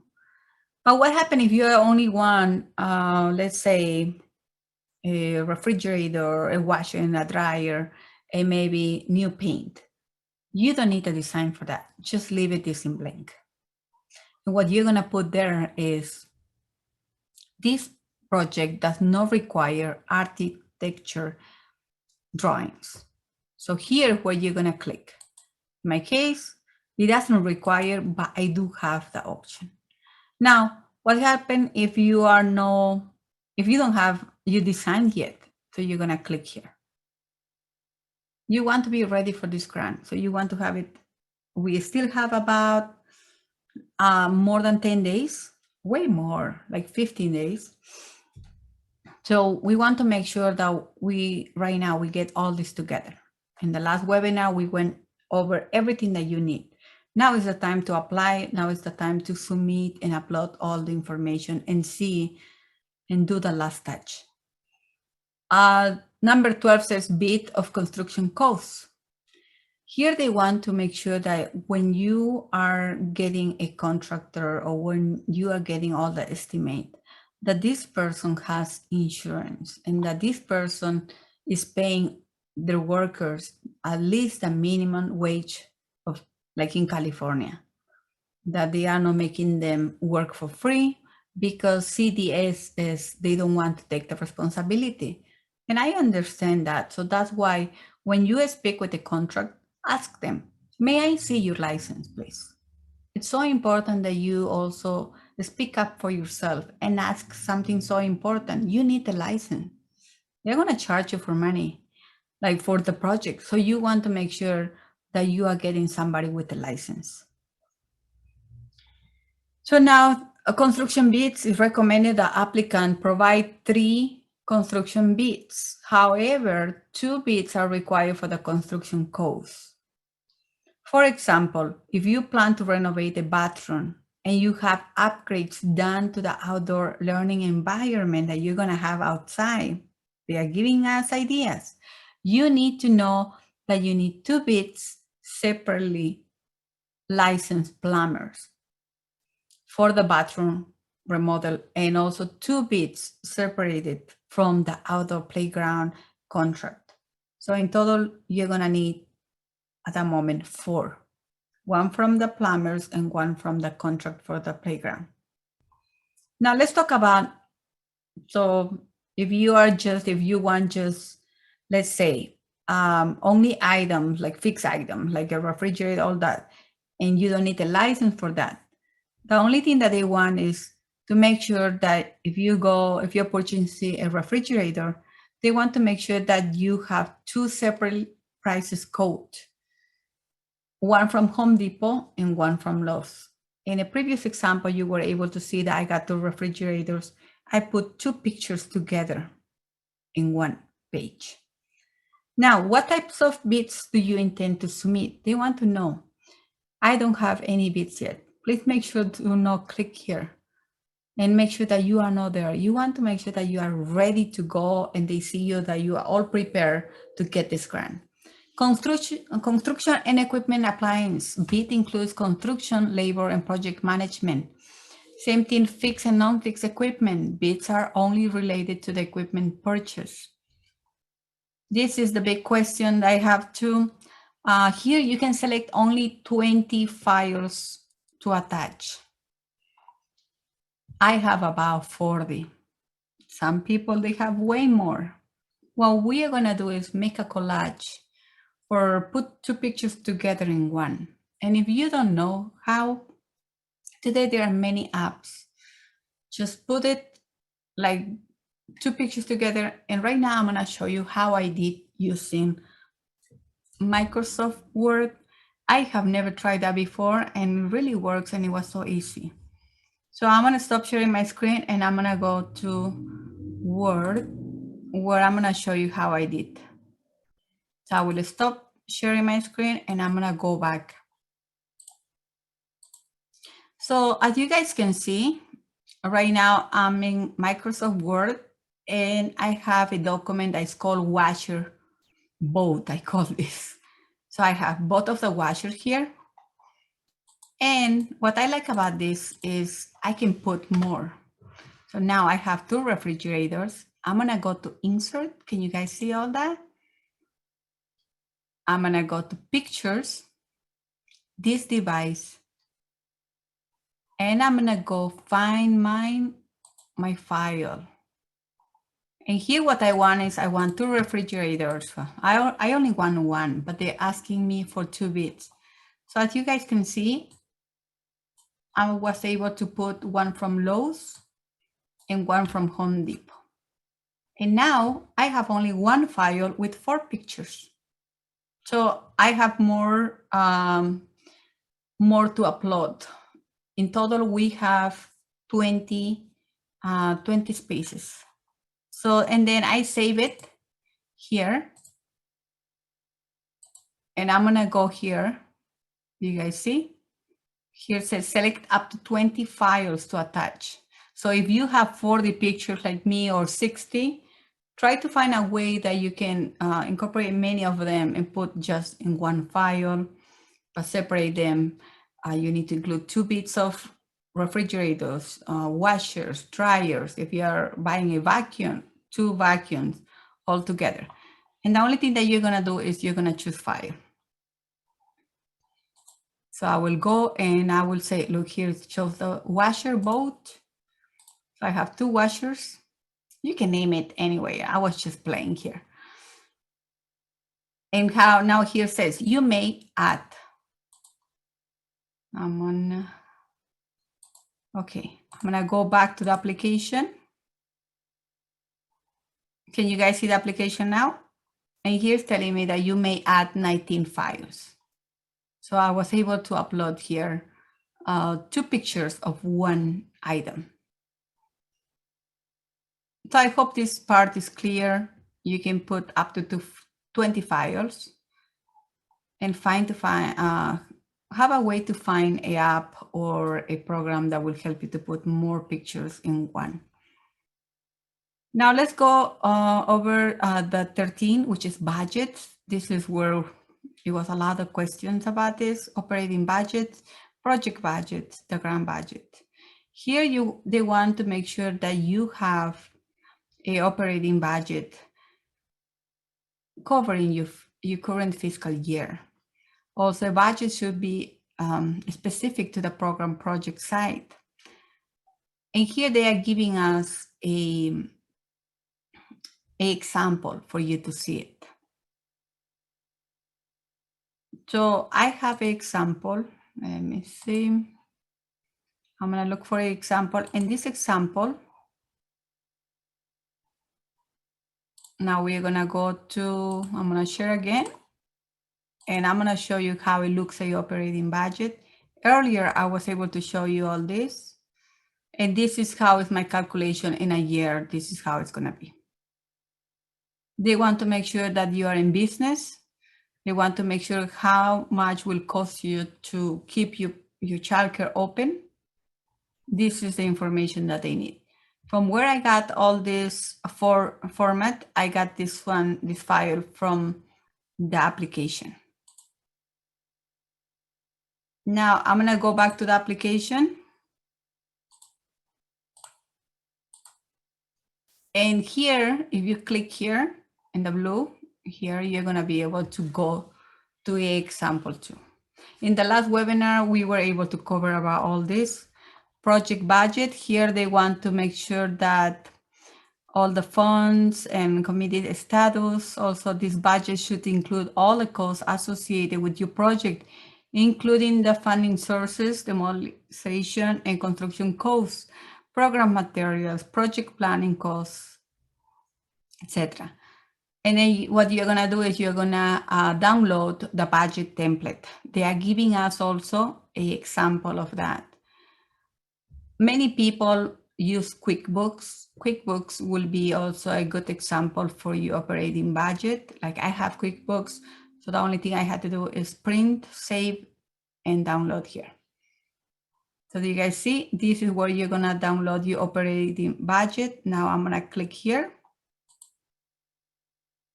But what happens if you only want, let's say, a refrigerator, a washer and a dryer, and maybe new paint? You don't need a design for that. Just leave it this in blank. And what you're gonna put there is, this project does not require architecture drawings. So here where you're gonna click. In my case, it doesn't require, but I do have the option. Now, what happens if you don't have your design yet? So you're gonna click here. You want to be ready for this grant. So you want to have it we still have about more than 10 days, way more, like 15 days. So we want to make sure that right now we get all this together. In the last webinar, we went over everything that you need. Now is the time to apply. Now is the time to submit and upload all the information and see and do the last touch. Number 12 says bid of construction costs. Here they want to make sure that when you are getting a contractor or when you are getting all the estimate, that this person has insurance and that this person is paying their workers at least the minimum wage of, like in California, that they are not making them work for free because CDS is, they don't want to take the responsibility. And I understand that. So that's why when you speak with the contract, ask them, may I see your license, please? It's so important that you also speak up for yourself and ask something so important. You need the license. They're going to charge you for money, like for the project. So you want to make sure that you are getting somebody with a license. So now a construction bids is recommended the applicant provide 3 construction bids. However, 2 bids are required for the construction costs. For example, if you plan to renovate a bathroom and you have upgrades done to the outdoor learning environment that you're going to have outside, they are giving us ideas. You need to know that you need 2 bids separately licensed plumbers for the bathroom remodel and also 2 bids separated from the outdoor playground contract. So in total, you're going to need at the moment 4, 1 from the plumbers and 1 from the contract for the playground. Now let's talk about, so if you want just, let's say, only items like fixed items, like a refrigerator, all that, and you don't need a license for that. The only thing that they want is to make sure that if you're purchasing a refrigerator, they want to make sure that you have 2 separate prices code. 1 from Home Depot and 1 from Lowe's. In a previous example, you were able to see that I got 2 refrigerators. I put 2 pictures together in 1 page. Now, what types of bids do you intend to submit? They want to know. I don't have any bids yet. Please make sure to not click here and make sure that you are not there. You want to make sure that you are ready to go and they see you, that you are all prepared to get this grant. Construction and equipment appliance. Bid includes construction, labor, and project management. Same thing, fixed and non-fixed equipment. Bids are only related to the equipment purchase. This is the big question I have too. Here you can select only 20 files to attach. I have about 40. Some people, they have way more. What we are gonna do is make a collage or put 2 pictures together in 1. And if you don't know how, today there are many apps. Just put it like 2 pictures together. And right now I'm gonna show you how I did using Microsoft Word. I have never tried that before and it really works and it was so easy. So I'm gonna stop sharing my screen and I'm gonna go to Word where I'm gonna show you how I did. So I will stop sharing my screen and I'm gonna go back. So as you guys can see, right now I'm in Microsoft Word and I have a document that's called washer both, I call this. So I have both of the washers here. And what I like about this is I can put more. So now I have 2 refrigerators. I'm gonna go to insert. Can you guys see all that? I'm gonna go to pictures, this device, and I'm gonna go find my file. And here what I want is I want 2 refrigerators. I only want 1, but they're asking me for 2 bids. So as you guys can see, I was able to put 1 from Lowe's and 1 from Home Depot. And now I have only 1 file with 4 pictures. So I have more more to upload. In total, we have 20 spaces. So, and then I save it here. And I'm gonna go here. You guys see? Here it says select up to 20 files to attach. So if you have 40 pictures like me or 60, try to find a way that you can incorporate many of them and put just in one file, but separate them. You need to include 2 bits of refrigerators, washers, dryers. If you are buying a vacuum, 2 vacuums all together. And the only thing that you're gonna do is you're gonna choose file. So I will go and I will say, look, here it shows the washer boat. So I have 2 washers. You can name it anyway. I was just playing here. And how now here says you may add. Okay, I'm gonna go back to the application. Can you guys see the application now? And here's telling me that you may add 19 files. So I was able to upload here 2 pictures of one item. So I hope this part is clear. You can put up to 20 files and have a way to find an app or a program that will help you to put more pictures in one. Now let's go over the 13, which is budget. This is where it was a lot of questions about this: operating budget, project budget, the grant budget. Here they want to make sure that you have a operating budget covering your current fiscal year. Also, budget should be specific to the program project site. And here they are giving us an example for you to see it. So I have an example. Let me see. I'm going to look for an example. In this example, now we're going to go to, I'm going to share again. And I'm going to show you how it looks at your operating budget. Earlier, I was able to show you all this. And this is how is my calculation in a year. This is how it's going to be. They want to make sure that you are in business. They want to make sure how much will cost you to keep your childcare open. This is the information that they need. From where I got all this format, I got this file from the application. Now I'm going to go back to the application. And here, if you click here in the blue, here you're going to be able to go to a example 2. In the last webinar, we were able to cover about all this. Project budget, here they want to make sure that all the funds and committed status, also this budget should include all the costs associated with your project, including the funding sources, demolition and construction costs, program materials, project planning costs, etc. And then what you're gonna do is you're gonna download the budget template. They are giving us also an example of that. Many people use QuickBooks. QuickBooks will be also a good example for your operating budget. Like I have QuickBooks, so the only thing I had to do is print, save, and download here. So do you guys see? This is where you're gonna download your operating budget. Now I'm gonna click here.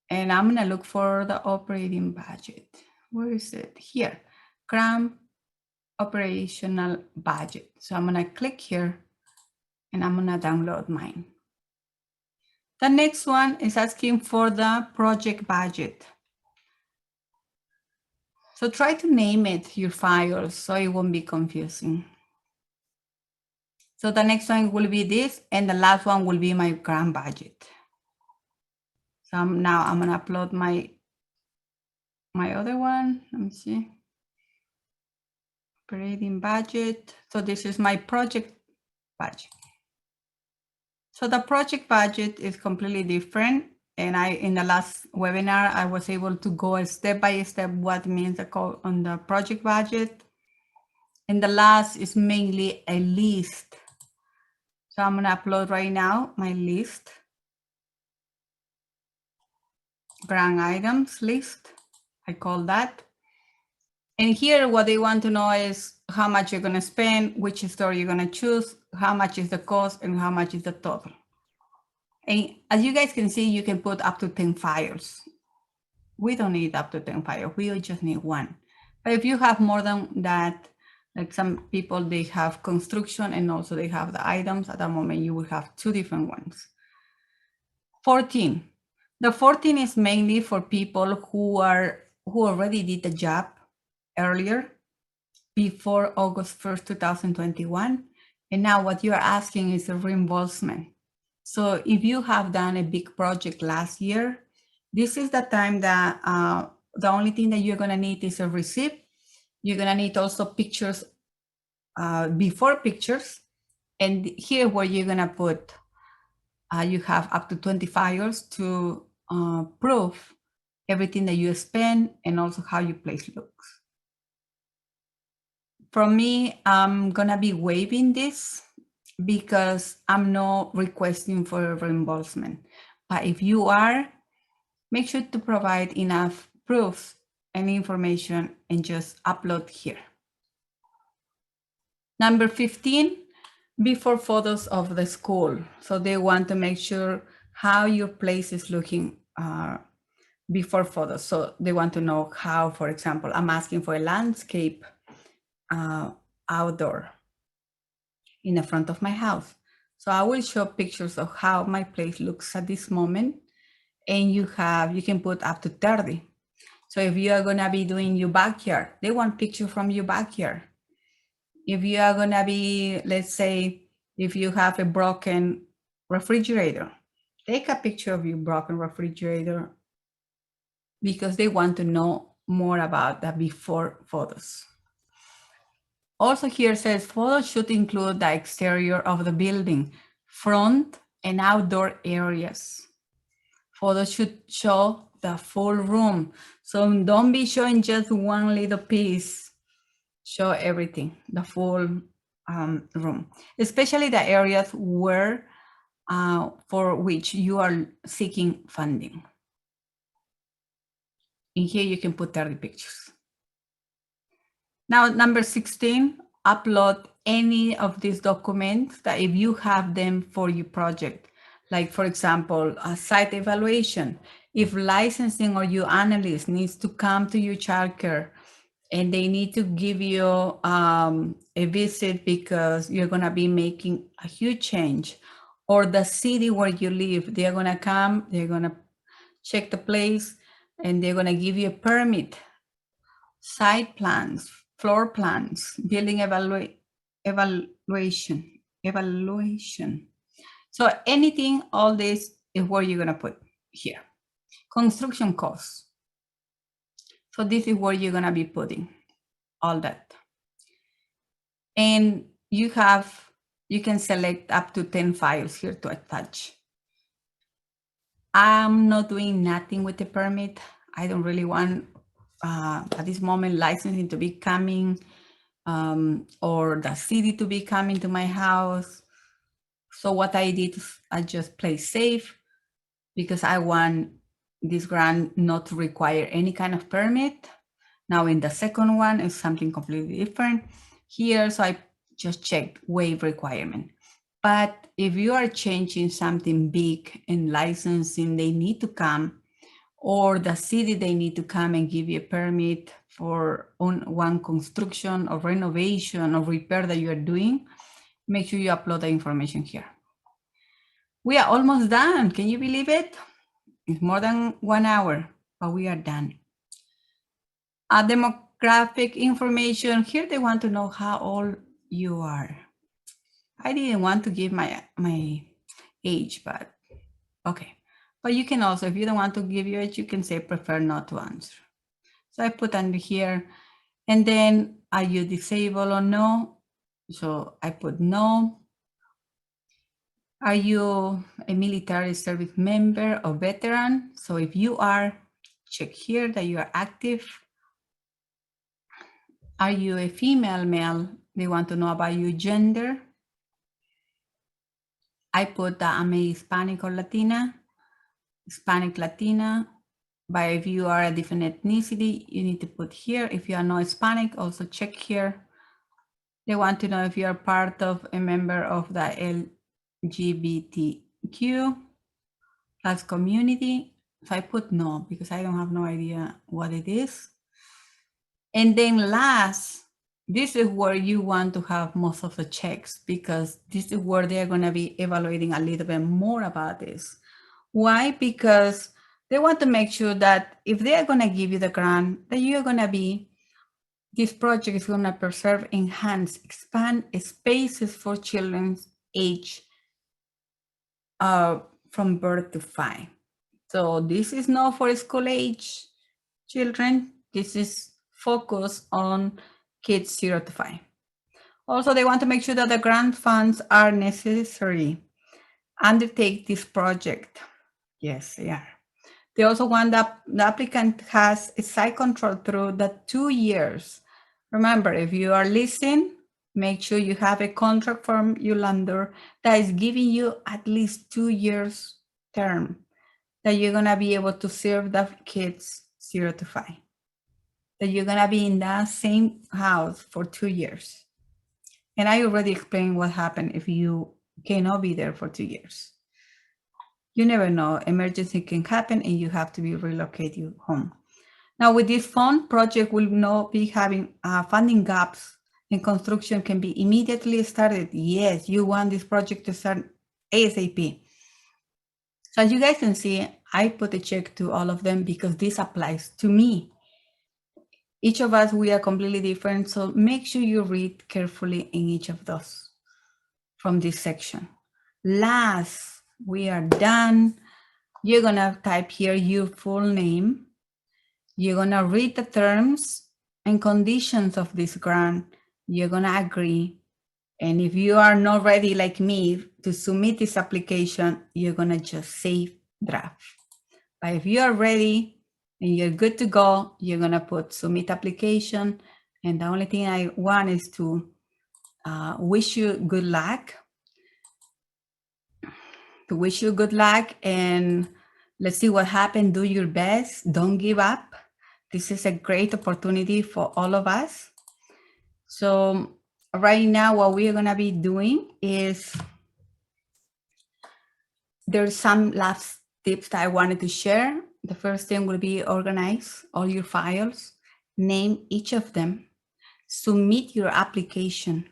And I'm gonna look for the operating budget. Where is it? Here, grant operational budget. So I'm gonna click here and I'm gonna download mine. The next one is asking for the project budget. So try to name it your files so it won't be confusing. So the next one will be this, and the last one will be my grant budget. So now I'm gonna upload my other one. Let me see. Operating budget. So this is my project budget. So the project budget is completely different. And in the last webinar, I was able to go step by step what means on the project budget. And the last is mainly a list. So I'm gonna upload right now my list. Grant items list, I call that. And here what they want to know is how much you're gonna spend, which store you're gonna choose, how much is the cost, and how much is the total. And as you guys can see, you can put up to 10 files. We don't need up to 10 files, we just need one. But if you have more than that, like some people, they have construction and also they have the items. At that moment, you will have two different ones. 14. The 14 is mainly for people who already did the job earlier, before August 1st, 2021. And now what you're asking is a reimbursement. So if you have done a big project last year, this is the time that the only thing that you're gonna need is a receipt. You're gonna need also pictures, before pictures. And here where you're gonna put, you have up to 20 files to prove everything that you spend and also how your place looks. From me, I'm gonna be waiving this because I'm not requesting for a reimbursement. But if you are, make sure to provide enough proofs and information and just upload here. Number 15, before photos of the school. So they want to make sure how your place is looking before photos. So they want to know how, for example, I'm asking for a landscape outdoor in the front of my house. So I will show pictures of how my place looks at this moment. And you can put up to 30. So if you are gonna be doing your backyard, they want picture from your backyard. If you are gonna be, let's say, if you have a broken refrigerator, take a picture of your broken refrigerator because they want to know more about the before photos. Also here says photos should include the exterior of the building, front and outdoor areas. Photos should show the full room. So don't be showing just one little piece. Show everything, the full room, especially the areas where for which you are seeking funding. In here you can put 30 pictures. Now, number 16, upload any of these documents that if you have them for your project, like for example, a site evaluation, if licensing or your analyst needs to come to your childcare and they need to give you a visit because you're gonna be making a huge change, or the city where you live, they're gonna come, they're gonna check the place, and they're gonna give you a permit, site plans, floor plans, building evaluation. So anything, all this is where you're gonna put here. Construction costs. So this is where you're gonna be putting all that. And you can select up to 10 files here to attach. I'm not doing nothing with the permit. I don't really want at this moment licensing to be coming or the city to be coming to my house. So what I did is I just play safe because I want this grant not to require any kind of permit. Now in the second one is something completely different here. So I just checked waive requirement. But if you are changing something big in licensing, they need to come, or the city, they need to come and give you a permit for one construction or renovation or repair that you are doing, make sure you upload the information here. We are almost done. Can you believe it? It's more than 1 hour, but we are done. Demographic information. Here they want to know how old you are. I didn't want to give my age, but okay. But you can also, if you don't want to give your age, you can say prefer not to answer. So I put under here, and then are you disabled or no? So I put no. Are you a military service member or veteran? So if you are, check here that you are active. Are you a female, male? They want to know about your gender. I put that I'm a Hispanic or Latina, Hispanic, Latina. But if you are a different ethnicity, you need to put here. If you are not Hispanic, also check here. They want to know if you are part of a member of the LGBTQ plus community. So I put no, because I don't have no idea what it is. And then last, this is where you want to have most of the checks, because this is where they're going to be evaluating a little bit more about this. Why? Because they want to make sure that if they are going to give you the grant, that you're going to be, this project is going to preserve, enhance, expand spaces for children's age from birth to 5. So this is not for school age children. This is focused on kids 0 to 5. Also, they want to make sure that the grant funds are necessary. Undertake this project. Yes, they are. They also want that the applicant has a site control through the 2 years. Remember, if you are leasing, make sure you have a contract from your lender that is giving you at least 2 years term, that you're gonna be able to serve the kids 0 to 5. That you're gonna be in that same house for 2 years. And I already explained what happened if you cannot be there for 2 years. You never know, emergency can happen and you have to be relocated home. Now with this fund, project will not be having funding gaps and construction can be immediately started. Yes, you want this project to start ASAP. So as you guys can see, I put a check to all of them because this applies to me. Each of us, we are completely different. So make sure you read carefully in each of those from this section. Last, we are done. You're gonna type here your full name. You're gonna read the terms and conditions of this grant. You're gonna agree. And if you are not ready like me to submit this application, you're gonna just save draft. But if you are ready and you're good to go, you're gonna put submit application. And the only thing I want is to wish you good luck. To wish you good luck and let's see what happens. Do your best, don't give up. This is a great opportunity for all of us. So right now, what we're gonna be doing is, there's some last tips that I wanted to share. The first thing will be organize all your files, name each of them, submit your application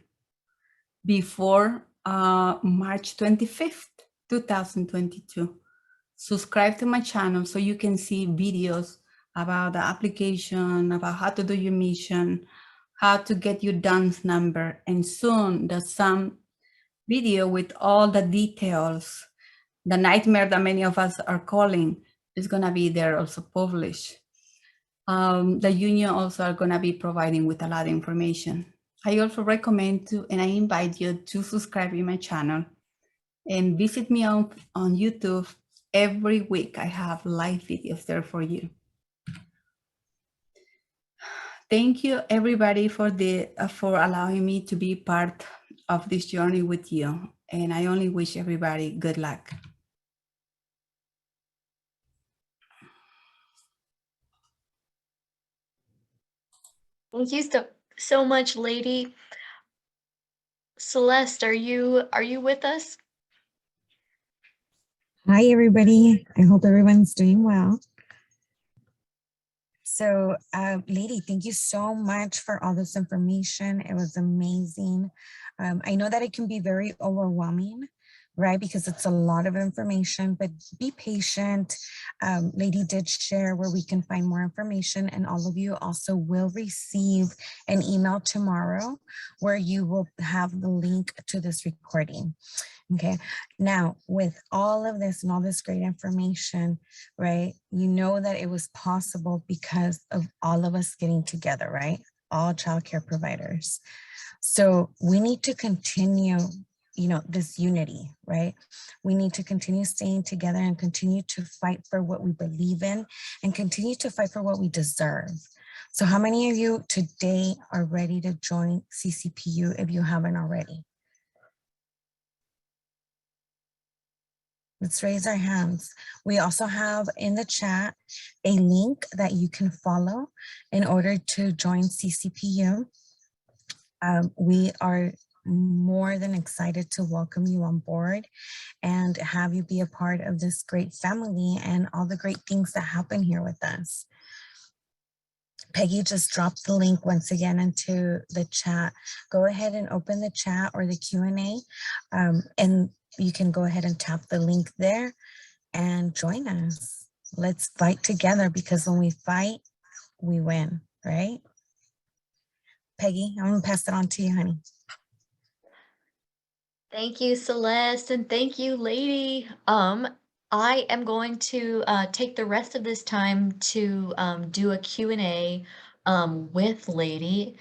before March 25th, 2022. Subscribe to my channel so you can see videos about the application, about how to do your mission, how to get your DUNS number, and soon the SAM video with all the details. The nightmare that many of us are calling is gonna be there also published. The union also are gonna be providing with a lot of information. I also recommend to, and I invite you to subscribe in my channel and visit me on YouTube. Every week I have live videos there for you. Thank you everybody for allowing me to be part of this journey with you. And I only wish everybody good luck. Thank you so much, Leidy. Celeste, are you with us? Hi, everybody. I hope everyone's doing well. So, Leidy, thank you so much for all this information. It was amazing. I know that it can be very overwhelming, right? Because it's a lot of information, but be patient. Leidy did share where we can find more information, and all of you also will receive an email tomorrow where you will have the link to this recording. Okay, now with all of this and all this great information, right, you know that it was possible because of all of us getting together, right? All childcare providers. So we need to continue, you know, this unity, right? We need to continue staying together and continue to fight for what we believe in and continue to fight for what we deserve. So how many of you today are ready to join CCPU if you haven't already? Let's raise our hands. We also have in the chat a link that you can follow in order to join CCPU. We are more than excited to welcome you on board and have you be a part of this great family and all the great things that happen here with us. Peggy just dropped the link once again into the chat. Go ahead and open the chat or the Q&A, and you can go ahead and tap the link there and join us. Let's fight together, because when we fight, we win, right? Peggy, I'm gonna pass it on to you, honey. Thank you, Celeste, and thank you, Leidy. I am going to take the rest of this time to do a Q&A with Leidy.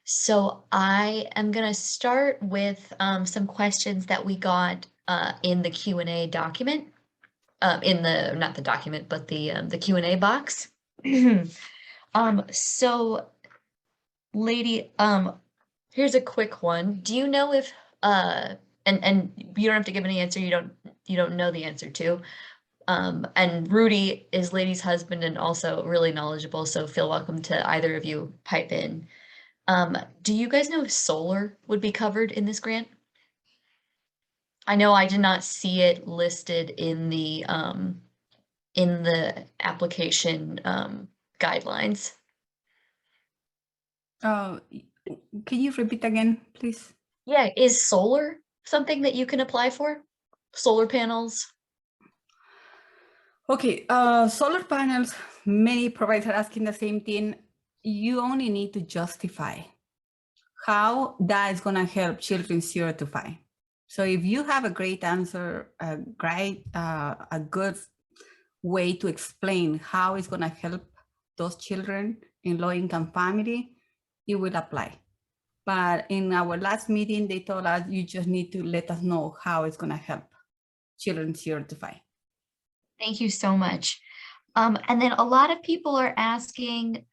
So I am going to start with some questions that we got in the Q&A document, not the document, but the Q&A box. So Leidy, here's a quick one. Do you know if and you don't have to give any answer you don't know the answer to. And Rudy is Leidy's husband and also really knowledgeable, so feel welcome to either of you pipe in. Do you guys know if solar would be covered in this grant? I know I did not see it listed in the application guidelines. Can you repeat again, please? Yeah, is solar something that you can apply for? Solar panels? Okay, solar panels, many providers are asking the same thing. You only need to justify how that is going to help children 0 to 5. So if you have a great answer, a good way to explain how it's going to help those children in low-income family, you will apply. But in our last meeting, they told us you just need to let us know how it's going to help children 0 to 5. Thank you so much. And then a lot of people are asking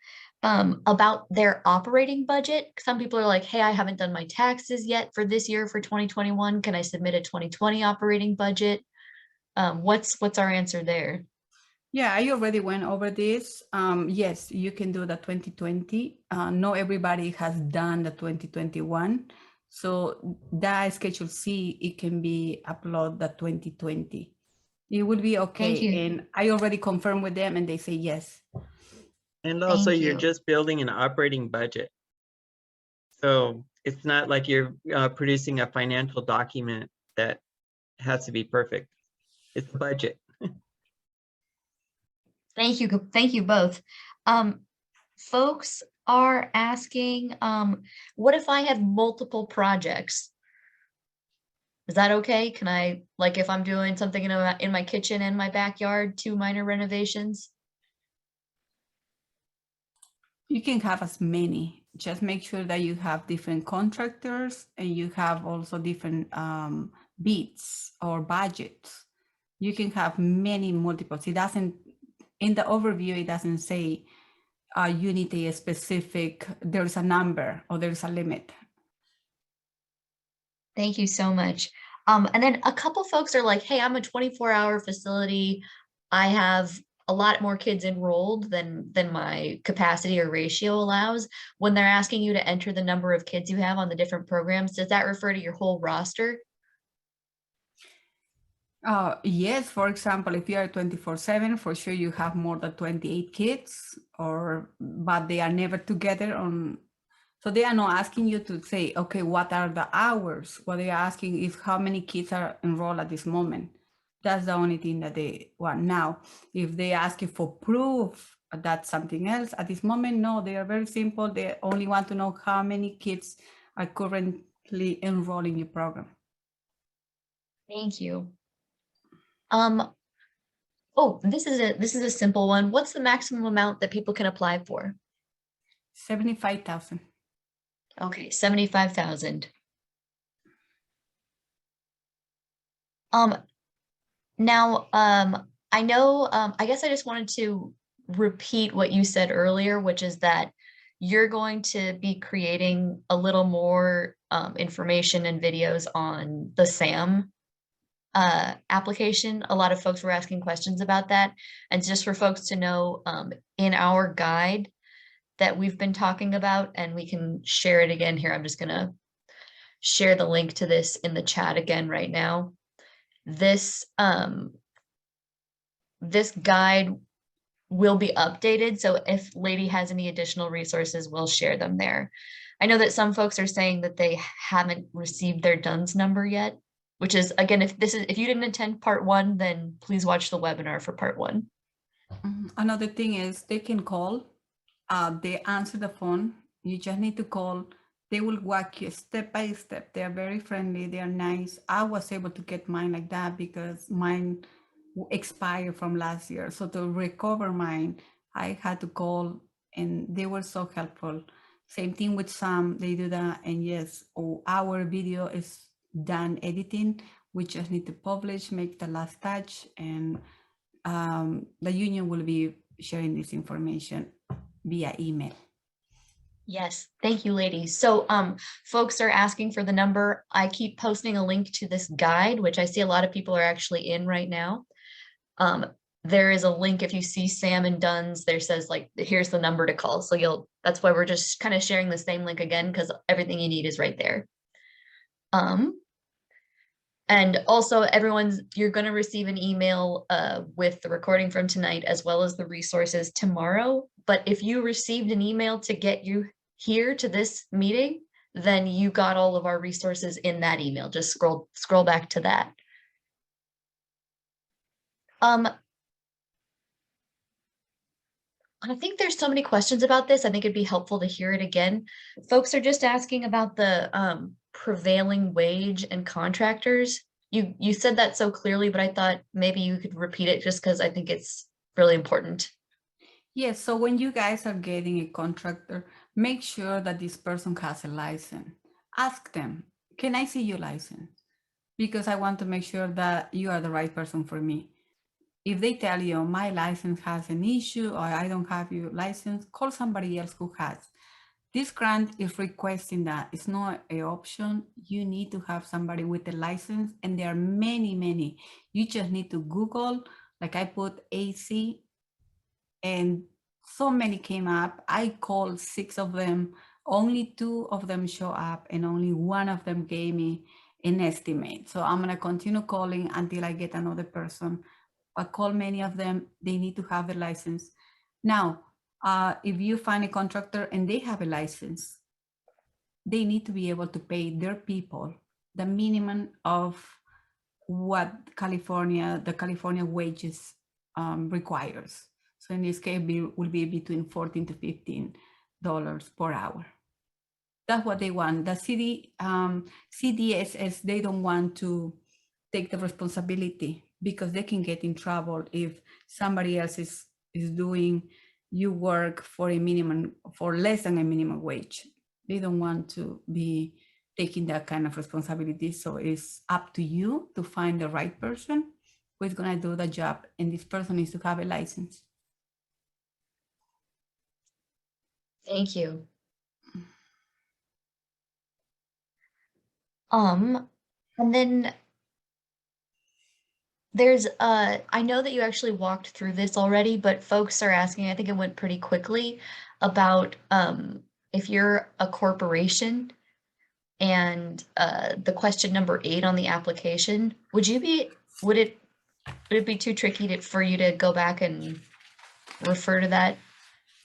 about their operating budget. Some people are like, hey, I haven't done my taxes yet for this year for 2021. Can I submit a 2020 operating budget? What's our answer there? Yeah, I already went over this. Yes, you can do the 2020. Not everybody has done the 2021. So that Schedule C, it can be upload the 2020. It will be okay. Thank you. And I already confirmed with them and they say yes. And also Thank you're you. just building an operating budget. So it's not like you're producing a financial document that has to be perfect. It's a budget. Thank you. Thank you both. Folks are asking, what if I have multiple projects? Is that okay? Can I, like, if I'm doing something in my kitchen and my backyard, 2 minor renovations? You can have as many. Just make sure that you have different contractors and you have also different bids or budgets. You can have many multiples. It doesn't, in the overview, it doesn't say you need a specific, there's a number or there's a limit. Thank you so much. And then a couple folks are like, hey, I'm a 24-hour facility. I have a lot more kids enrolled than my capacity or ratio allows. When they're asking you to enter the number of kids you have on the different programs, does that refer to your whole roster? Yes, for example, if you are 24/7, for sure you have more than 28 kids, but they are never together on. So they are not asking you to say, okay, what are the hours? What they are asking is how many kids are enrolled at this moment. That's the only thing that they want. Now, if they ask you for proof, that's something else. At this moment, no, they are very simple. They only want to know how many kids are currently enrolled in your program. Thank you. Oh, this is a simple one. What's the maximum amount that people can apply for? 75,000. Okay, 75,000. Now, I know, I guess I just wanted to repeat what you said earlier, which is that you're going to be creating a little more information and videos on the SAM application. A lot of folks were asking questions about that. And just for folks to know, in our guide that we've been talking about, and we can share it again here. I'm just gonna share the link to this in the chat again right now. This this guide will be updated. So if Leidy has any additional resources, we'll share them there. I know that some folks are saying that they haven't received their DUNS number yet, which is, again, if you didn't attend part 1, then please watch the webinar for part 1. Another thing is they can call, they answer the phone. You just need to call. They will walk you step by step. They are very friendly. They are nice. I was able to get mine like that because mine expired from last year. So to recover mine, I had to call and they were so helpful. Same thing with SAM, they do that. And yes, our video is done editing. We just need to publish, make the last touch, and the union will be sharing this information via email. Yes, thank you, ladies. So folks are asking for the number. I keep posting a link to this guide, which I see a lot of people are actually in right now. There is a link, if you see Sam and Duns, there says like, here's the number to call. So that's why we're just kind of sharing the same link again, because everything you need is right there. And also you're going to receive an email with the recording from tonight, as well as the resources tomorrow. But if you received an email to get you here to this meeting, then you got all of our resources in that email. Just scroll back to that. I think there's so many questions about this. I think it'd be helpful to hear it again. Folks are just asking about the prevailing wage and contractors. You said that so clearly, but I thought maybe you could repeat it just because I think it's really important. Yes, so when you guys are getting a contractor, make sure that this person has a license. Ask them, can I see your license? Because I want to make sure that you are the right person for me. If they tell you my license has an issue or I don't have your license, call somebody else who has. This grant is requesting that. It's not an option. You need to have somebody with a license, and there are many. You just need to Google, like I put AC, and so many came up. I called 6 of them. Only 2 of them show up, and only 1 of them gave me an estimate. So I'm gonna continue calling until I get another person. I call many of them. They need to have a license. Now, if you find a contractor and they have a license, they need to be able to pay their people the minimum of what the California wages requires. So in this case, will be between $14 to $15 per hour. That's what they want. The CDSS, they don't want to take the responsibility because they can get in trouble if somebody else is doing you work for less than a minimum wage. They don't want to be taking that kind of responsibility. So it's up to you to find the right person who is going to do the job, and this person needs to have a license. Thank you. And then there's I know that you actually walked through this already, but folks are asking, I think it went pretty quickly, about if you're a corporation, and the question number 8 on the application, would it be too tricky for you to go back and refer to that?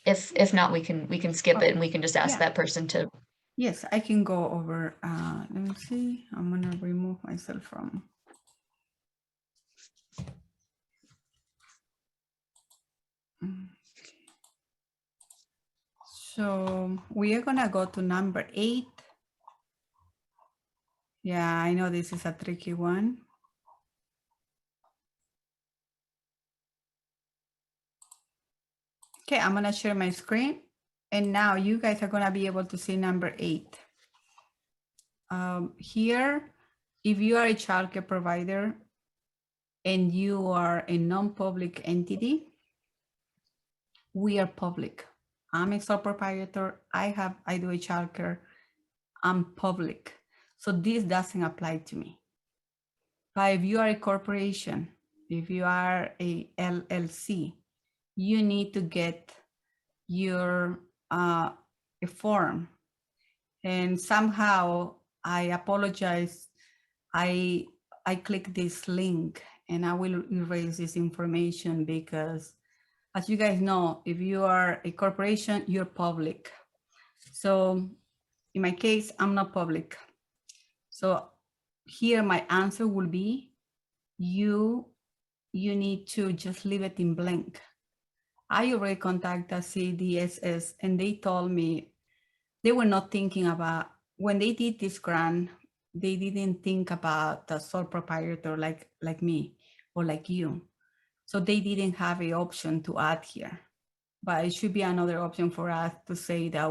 If not, we can skip it and we can just ask that person to. Yes, I can go over. Let me see. I'm gonna remove myself from. So we are gonna go to number 8. Yeah, I know this is a tricky one. Okay, I'm gonna share my screen, and now you guys are gonna be able to see number 8. Here, if you are a childcare provider and you are a non-public entity, we are public. I'm a sole proprietor. I do a childcare. I'm public. So this doesn't apply to me. But if you are a corporation, if you are a LLC, you need to get your a form. And somehow I apologize. I click this link and I will erase this information because, as you guys know, if you are a corporation, you're public. So in my case, I'm not public. So here my answer will be, you need to just leave it in blank. I already contacted CDSS and they told me they were not thinking about, when they did this grant, they didn't think about the sole proprietor like me or like you. So they didn't have an option to add here, but it should be another option for us to say that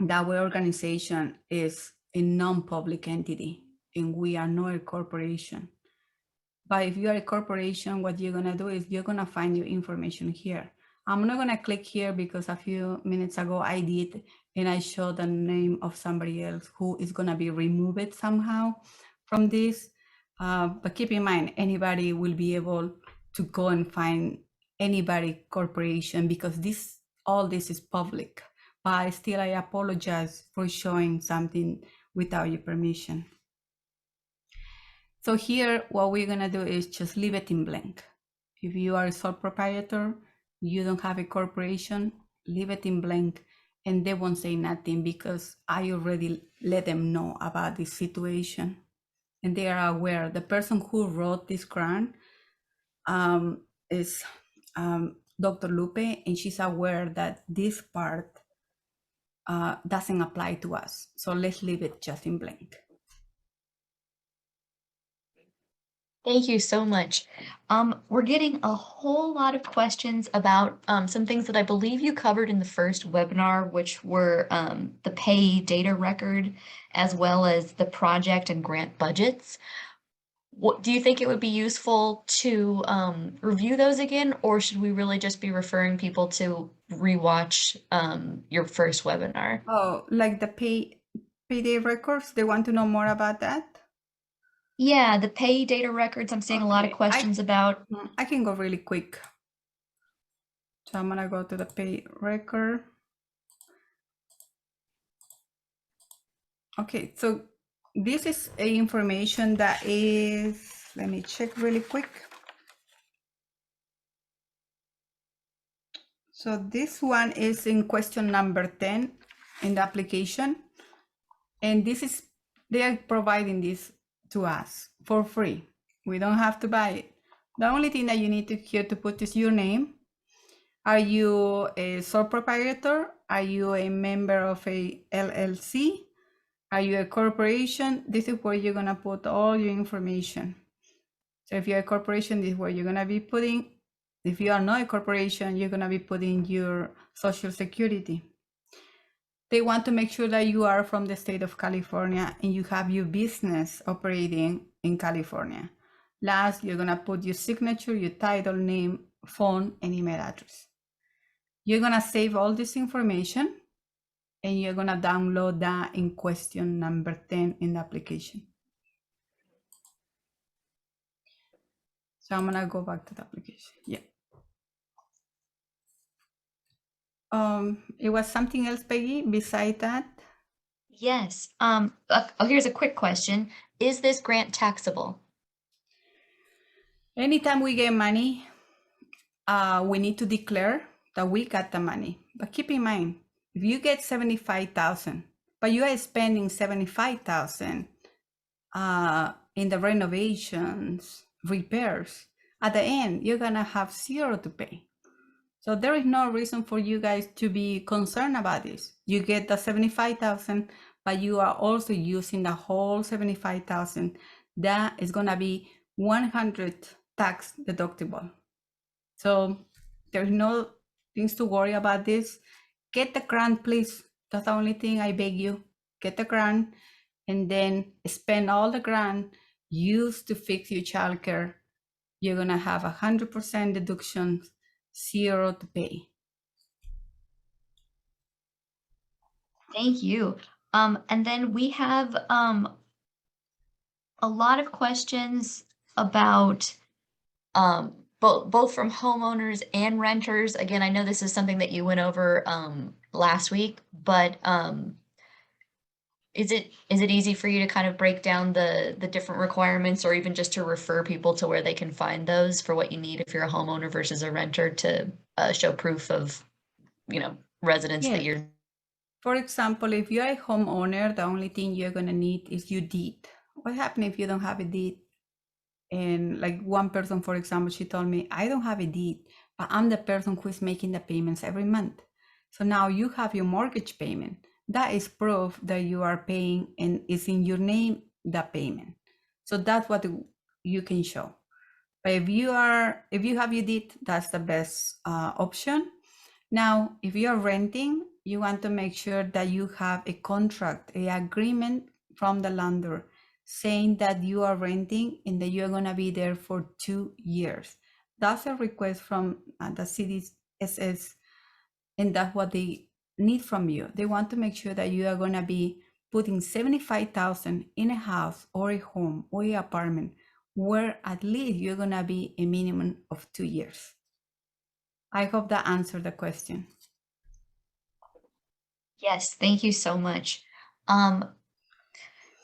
our organization is a non-public entity and we are not a corporation. But if you are a corporation, what you're gonna do is you're gonna find your information here. I'm not gonna click here because a few minutes ago I did, and I showed the name of somebody else who is gonna be removed somehow from this. But keep in mind, anybody will be able to go and find anybody corporation because all this is public. But still, I apologize for showing something without your permission. So here, what we're gonna do is just leave it in blank. If you are a sole proprietor, you don't have a corporation, leave it in blank and they won't say nothing because I already let them know about this situation. And they are aware. The person who wrote this grant is Dr. Lupe, and she's aware that this part doesn't apply to us. So let's leave it just in blank. Thank you so much. We're getting a whole lot of questions about some things that I believe you covered in the first webinar, which were the pay data record, as well as the project and grant budgets. What do you think it would be useful to review those again, or should we really just be referring people to rewatch your first webinar? Oh, like the payday records, they want to know more about that? Yeah, the pay data records, I'm seeing a lot of Okay, questions about. I can go really quick. So I'm gonna go to the pay record. Okay, so this is a information that is, let me check really quick. So this one is in question number 10 in the application. And this is, they are providing this to us for free. We don't have to buy it. The only thing that you need to here to put is your name. Are you a sole proprietor? Are you a member of a LLC? Are you a corporation? This is where you're gonna put all your information. So if you're a corporation, this is where you're gonna be putting. If you are not a corporation, you're gonna be putting your Social Security. They want to make sure that you are from the state of California and you have your business operating in California. Last, you're gonna put your signature, your title, name, phone, and email address. You're gonna save all this information and you're gonna download that in question number 10 in the application. So I'm gonna go back to the application. Yeah. It was something else, Peggy, beside that? Yes. Here's a quick question. Is this grant taxable? Anytime we get money, we need to declare that we got the money. But keep in mind, if you get 75,000, but you are spending 75,000 in the renovations, repairs, at the end, you're gonna have zero to pay. So there is no reason for you guys to be concerned about this. You get the 75,000, but you are also using the whole 75,000. That is gonna be 100 tax deductible. So there's no things to worry about this. Get the grant, please. That's the only thing I beg you. Get the grant and then spend all the grant used to fix your childcare. You're gonna have 100% deductions. zero to pay. Thank you. And then we have a lot of questions about both from homeowners and renters. Again, I know this is something that you went over last week, but is it easy for you to kind of break down the different requirements, or even just to refer people to where they can find those for what you need if you're a homeowner versus a renter to show proof of, residence that Yes. you're. For example, if you're a homeowner, the only thing you're gonna need is your deed. What happens if you don't have a deed? And like one person, for example, she told me, I don't have a deed, but I'm the person who is making the payments every month. So now you have your mortgage payment. That is proof that you are paying and it's in your name, the payment. So that's what you can show. But if you have your deed, that's the best option. Now, if you are renting, you want to make sure that you have a contract, an agreement from the landlord saying that you are renting and that you're going to be there for 2 years. That's a request from the CDSS, and that's what they need from you. They want to make sure that you are going to be putting $75,000 in a house or a home or an apartment where at least you're going to be a minimum of 2 years. I hope that answered the question. Yes, thank you so much. And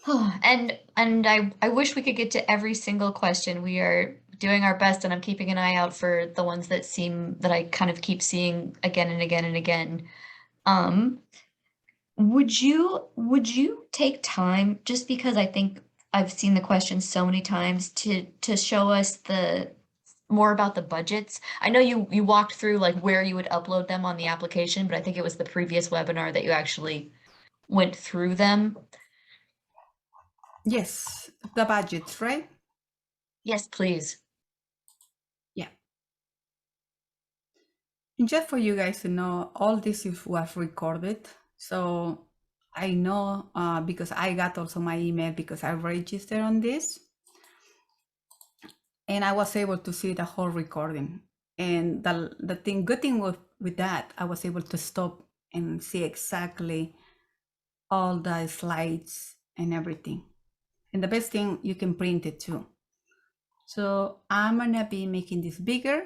I wish we could get to every single question. We are doing our best, and I'm keeping an eye out for the ones that I kind of keep seeing again and again and again. Would you take time, just because I think I've seen the questions so many times, to show us more about the budgets? I know you walked through like where you would upload them on the application, but I think it was the previous webinar that you actually went through them. Yes, the budgets, right? Yes, please. Yeah. And just for you guys to know, all this was recorded. So I know because I got also my email because I registered on this. And I was able to see the whole recording. And the good thing with that, I was able to stop and see exactly all the slides and everything. And the best thing, you can print it too. So I'm gonna be making this bigger.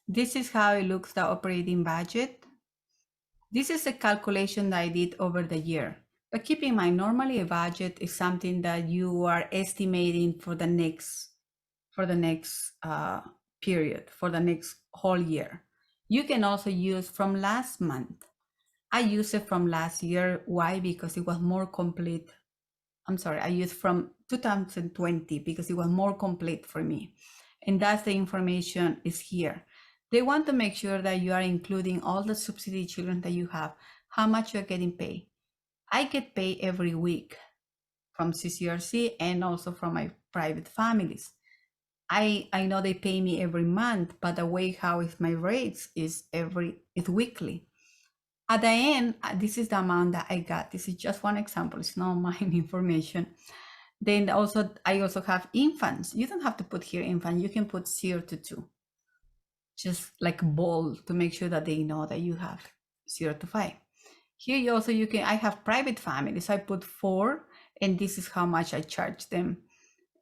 This is how it looks, the operating budget. This is a calculation that I did over the year. But keep in mind, normally a budget is something that you are estimating for the next period, for the next whole year. You can also use from last month. I used it from last year. Why? Because it was more complete. I'm sorry, I used from 2020 because it was more complete for me. And that's the information is here. They want to make sure that you are including all the subsidy children that you have, how much you're getting paid. I get paid every week from CCRC and also from my private families. I know they pay me every month, but the way how is my rates is weekly. At the end, this is the amount that I got. This is just one example. It's not my information. Then I also have infants. You don't have to put here infant. You can put 0 to 2. Just like bold to make sure that they know that you have 0 to 5. Here I have private families. I put 4, and this is how much I charge them.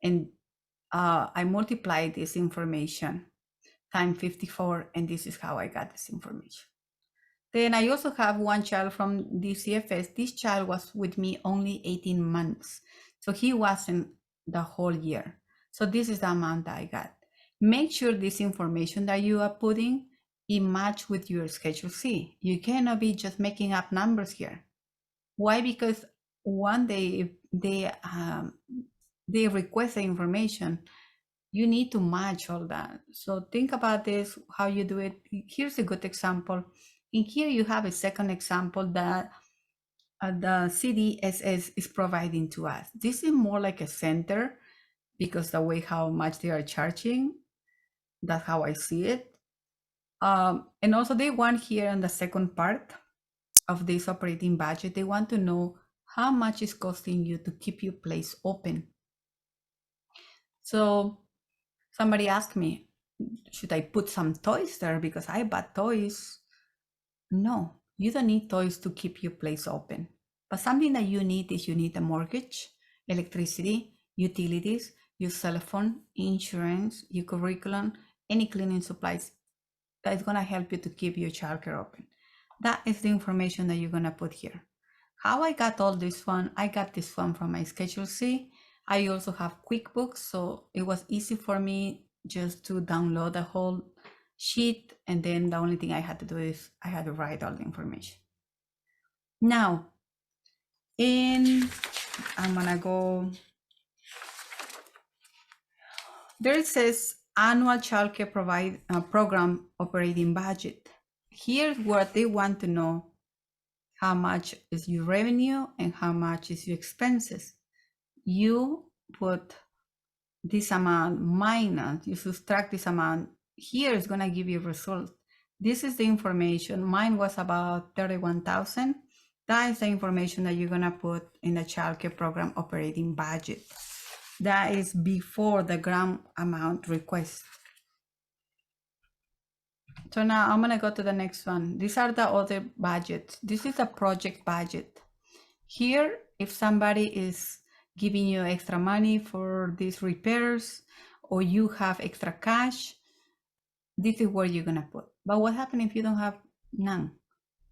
And I multiply this information times 54, and this is how I got this information. Then I also have one child from DCFS. This child was with me only 18 months. So he wasn't the whole year. So this is the amount that I got. Make sure this information that you are putting, it match with your Schedule C. You cannot be just making up numbers here. Why? Because one day they request the information, you need to match all that. So think about this, how you do it. Here's a good example. In here, you have a second example that the CDSS is providing to us. This is more like a center because the way how much they are charging, that's how I see it. And also they want here on the second part of this operating budget, they want to know how much is costing you to keep your place open. So somebody asked me, should I put some toys there because I bought toys? No, you don't need toys to keep your place open. But something that you need is you need a mortgage, electricity, utilities, your cell phone, insurance, your curriculum, any cleaning supplies that is going to help you to keep your childcare open. That is the information that you're going to put here. How I got all this one, I got this one from my Schedule C. I also have QuickBooks, so it was easy for me just to download the whole sheet, and then the only thing I had to do is I had to write all the information. Now, I'm gonna go, there it says annual childcare program operating budget. Here's what they want to know: how much is your revenue and how much is your expenses. You put this amount minus, you subtract this amount. Here is gonna give you a result. This is the information. Mine was about 31,000. That is the information that you're gonna put in the childcare program operating budget. That is before the grant amount request. So now I'm gonna go to the next one. These are the other budgets. This is a project budget. Here, if somebody is giving you extra money for these repairs, or you have extra cash, this is where you're gonna put. But what happens if you don't have none?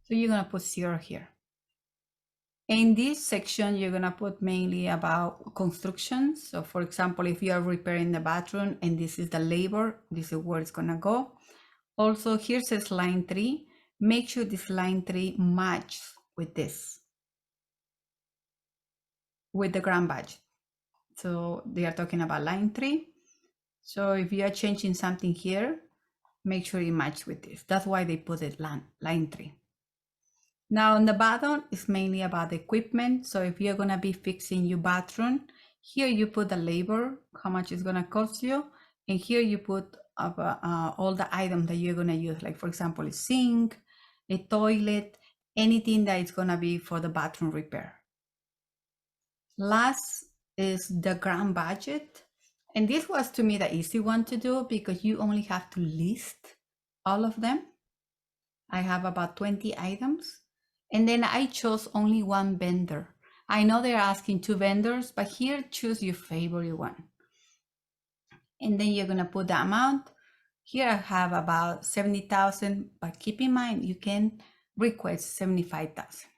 So you're gonna put 0 here. In this section, you're gonna put mainly about construction. So for example, if you are repairing the bathroom and this is the labor, this is where it's gonna go. Also, here says line 3. Make sure this line 3 matches with this, with the grant budget. So they are talking about line 3. So if you are changing something here, make sure it matches with this. That's why they put it line 3. Now on the bottom is mainly about the equipment. So if you're gonna be fixing your bathroom, here you put the labor, how much it's gonna cost you, and here you put all the items that you're gonna use, like for example, a sink, a toilet, anything that is gonna be for the bathroom repair. Last is the grant budget. And this was to me the easy one to do because you only have to list all of them. I have about 20 items. And then I chose only one vendor. I know they're asking 2 vendors, but here choose your favorite one. And then you're gonna put the amount. Here I have about 70,000, but keep in mind, you can request 75,000.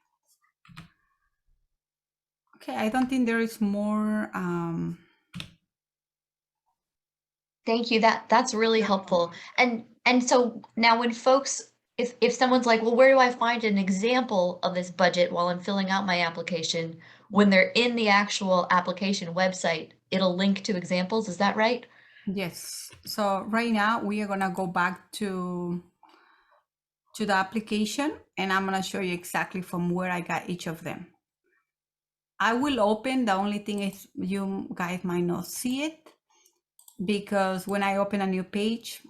Okay, I don't think there is more. Thank you. That's really helpful. And so now when folks, if someone's like, well, where do I find an example of this budget while I'm filling out my application? When they're in the actual application website, it'll link to examples. Is that right? Yes. So right now we are gonna go back to the application, and I'm gonna show you exactly from where I got each of them. I will open, the only thing is you guys might not see it because when I open a new page,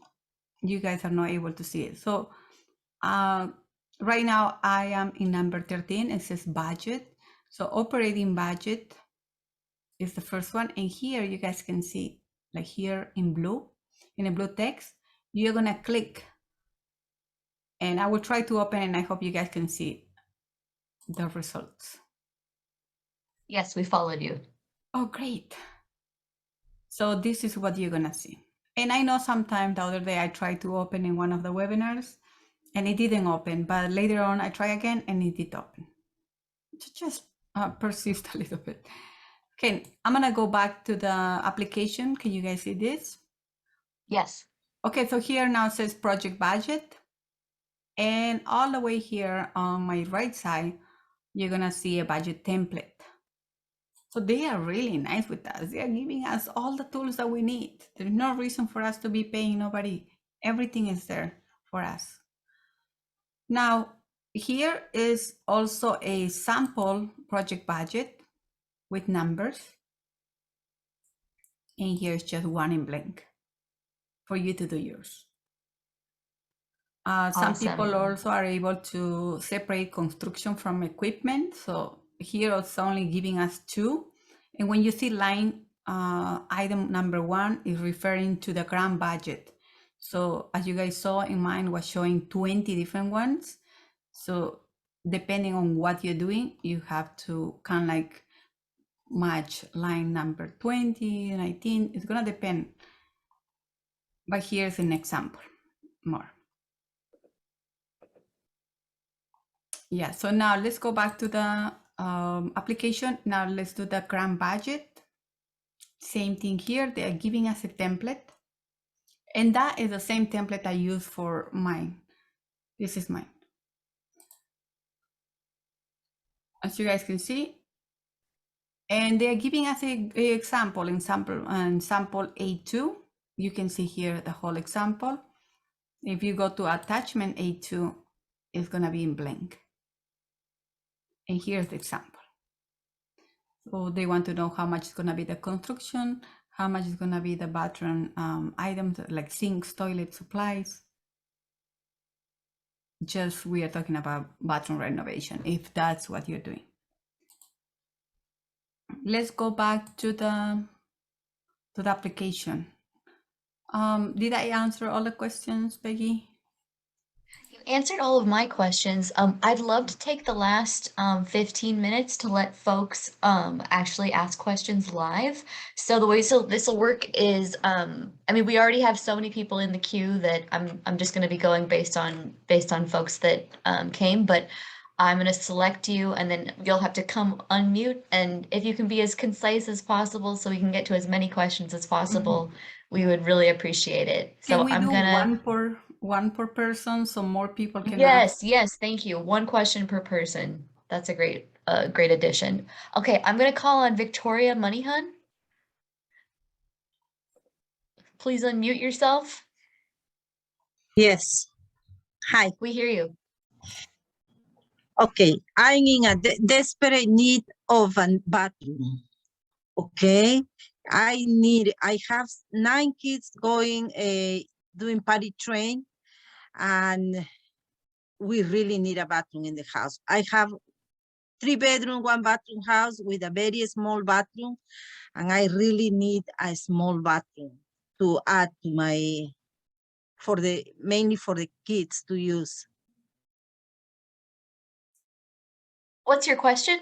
you guys are not able to see it. So right now I am in number 13, it says budget. So operating budget is the first one. And here you guys can see, like here in blue, in a blue text, you're gonna click. And I will try to open and I hope you guys can see the results. Yes, we followed you. Oh, great. So this is what you're gonna see. And I know sometimes the other day I tried to open in one of the webinars and it didn't open, but later on I try again and it did open. So just persist a little bit. Okay, I'm gonna go back to the application. Can you guys see this? Yes. Okay, so here now it says project budget. And all the way here on my right side, you're gonna see a budget template. So they are really nice with us. They are giving us all the tools that we need. There's no reason for us to be paying nobody. Everything is there for us. Now, here is also a sample project budget with numbers. And here's just one in blank for you to do yours. Some people also are able to separate construction from equipment. So here it's only giving us 2. And when you see line item number 1 is referring to the grant budget. So as you guys saw, in mine was showing 20 different ones. So depending on what you're doing, you have to kind of like match line number 20, 19. It's gonna depend. But here's an example more. Yeah, so now let's go back to the application. Now let's do the grant budget. Same thing here, they are giving us a template. And that is the same template I use for mine. This is mine. As you guys can see. And they're giving us a example in sample A2. You can see here the whole example. If you go to attachment A2, it's gonna be in blank. And here's the example. So they want to know how much is gonna be the construction, how much is gonna be the bathroom items like sinks, toilet supplies. Just we are talking about bathroom renovation, if that's what you're doing. Let's go back to the application. Did I answer all the questions, Peggy? You answered all of my questions. I'd love to take the last 15 minutes to let folks actually ask questions live. So the way this will work is, I mean, we already have so many people in the queue that I'm just going to be going based on folks that came, but I'm going to select you and then you'll have to come unmute. And if you can be as concise as possible so we can get to as many questions as possible, we would really appreciate it. So Can we I'm do gonna one per person so more people can Yes, ask? yes, thank you. One question per person. That's a great addition. Okay, I'm gonna call on Victoria Moneyhun. Please unmute yourself. Yes. Hi. We hear you. Okay. I'm in a desperate need of a bathroom. Okay. I have 9 kids going, doing potty train, and we really need a bathroom in the house. I have 3-bedroom, 1-bathroom house with a very small bathroom, and I really need a small bathroom to add to my, mainly for the kids to use. What's your question?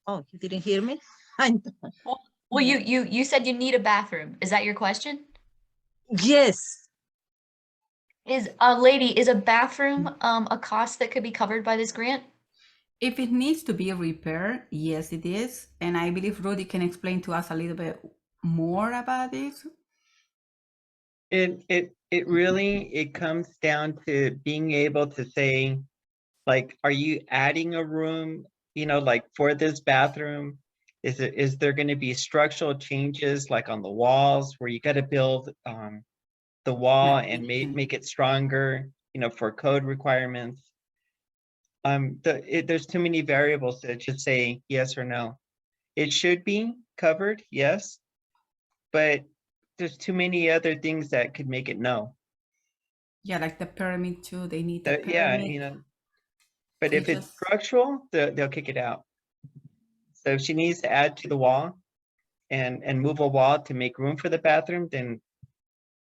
Oh, you didn't hear me? Well, you said you need a bathroom. Is that your question? Yes. Is Lady, is a bathroom a cost that could be covered by this grant? If it needs to be repaired, yes, it is. And I believe Rudy can explain to us a little bit more about this. It really comes down to being able to say, like, are you adding a room, you know, like for this bathroom? Is there going to be structural changes like on the walls where you got to build the wall and make it stronger, you know, for code requirements? There's too many variables to just say yes or no. It should be covered, yes, but there's too many other things that could make it no. Yeah, like the pyramid too. They need the pyramid. Yeah, you know, but if it's structural, they'll kick it out. So if she needs to add to the wall and move a wall to make room for the bathroom, then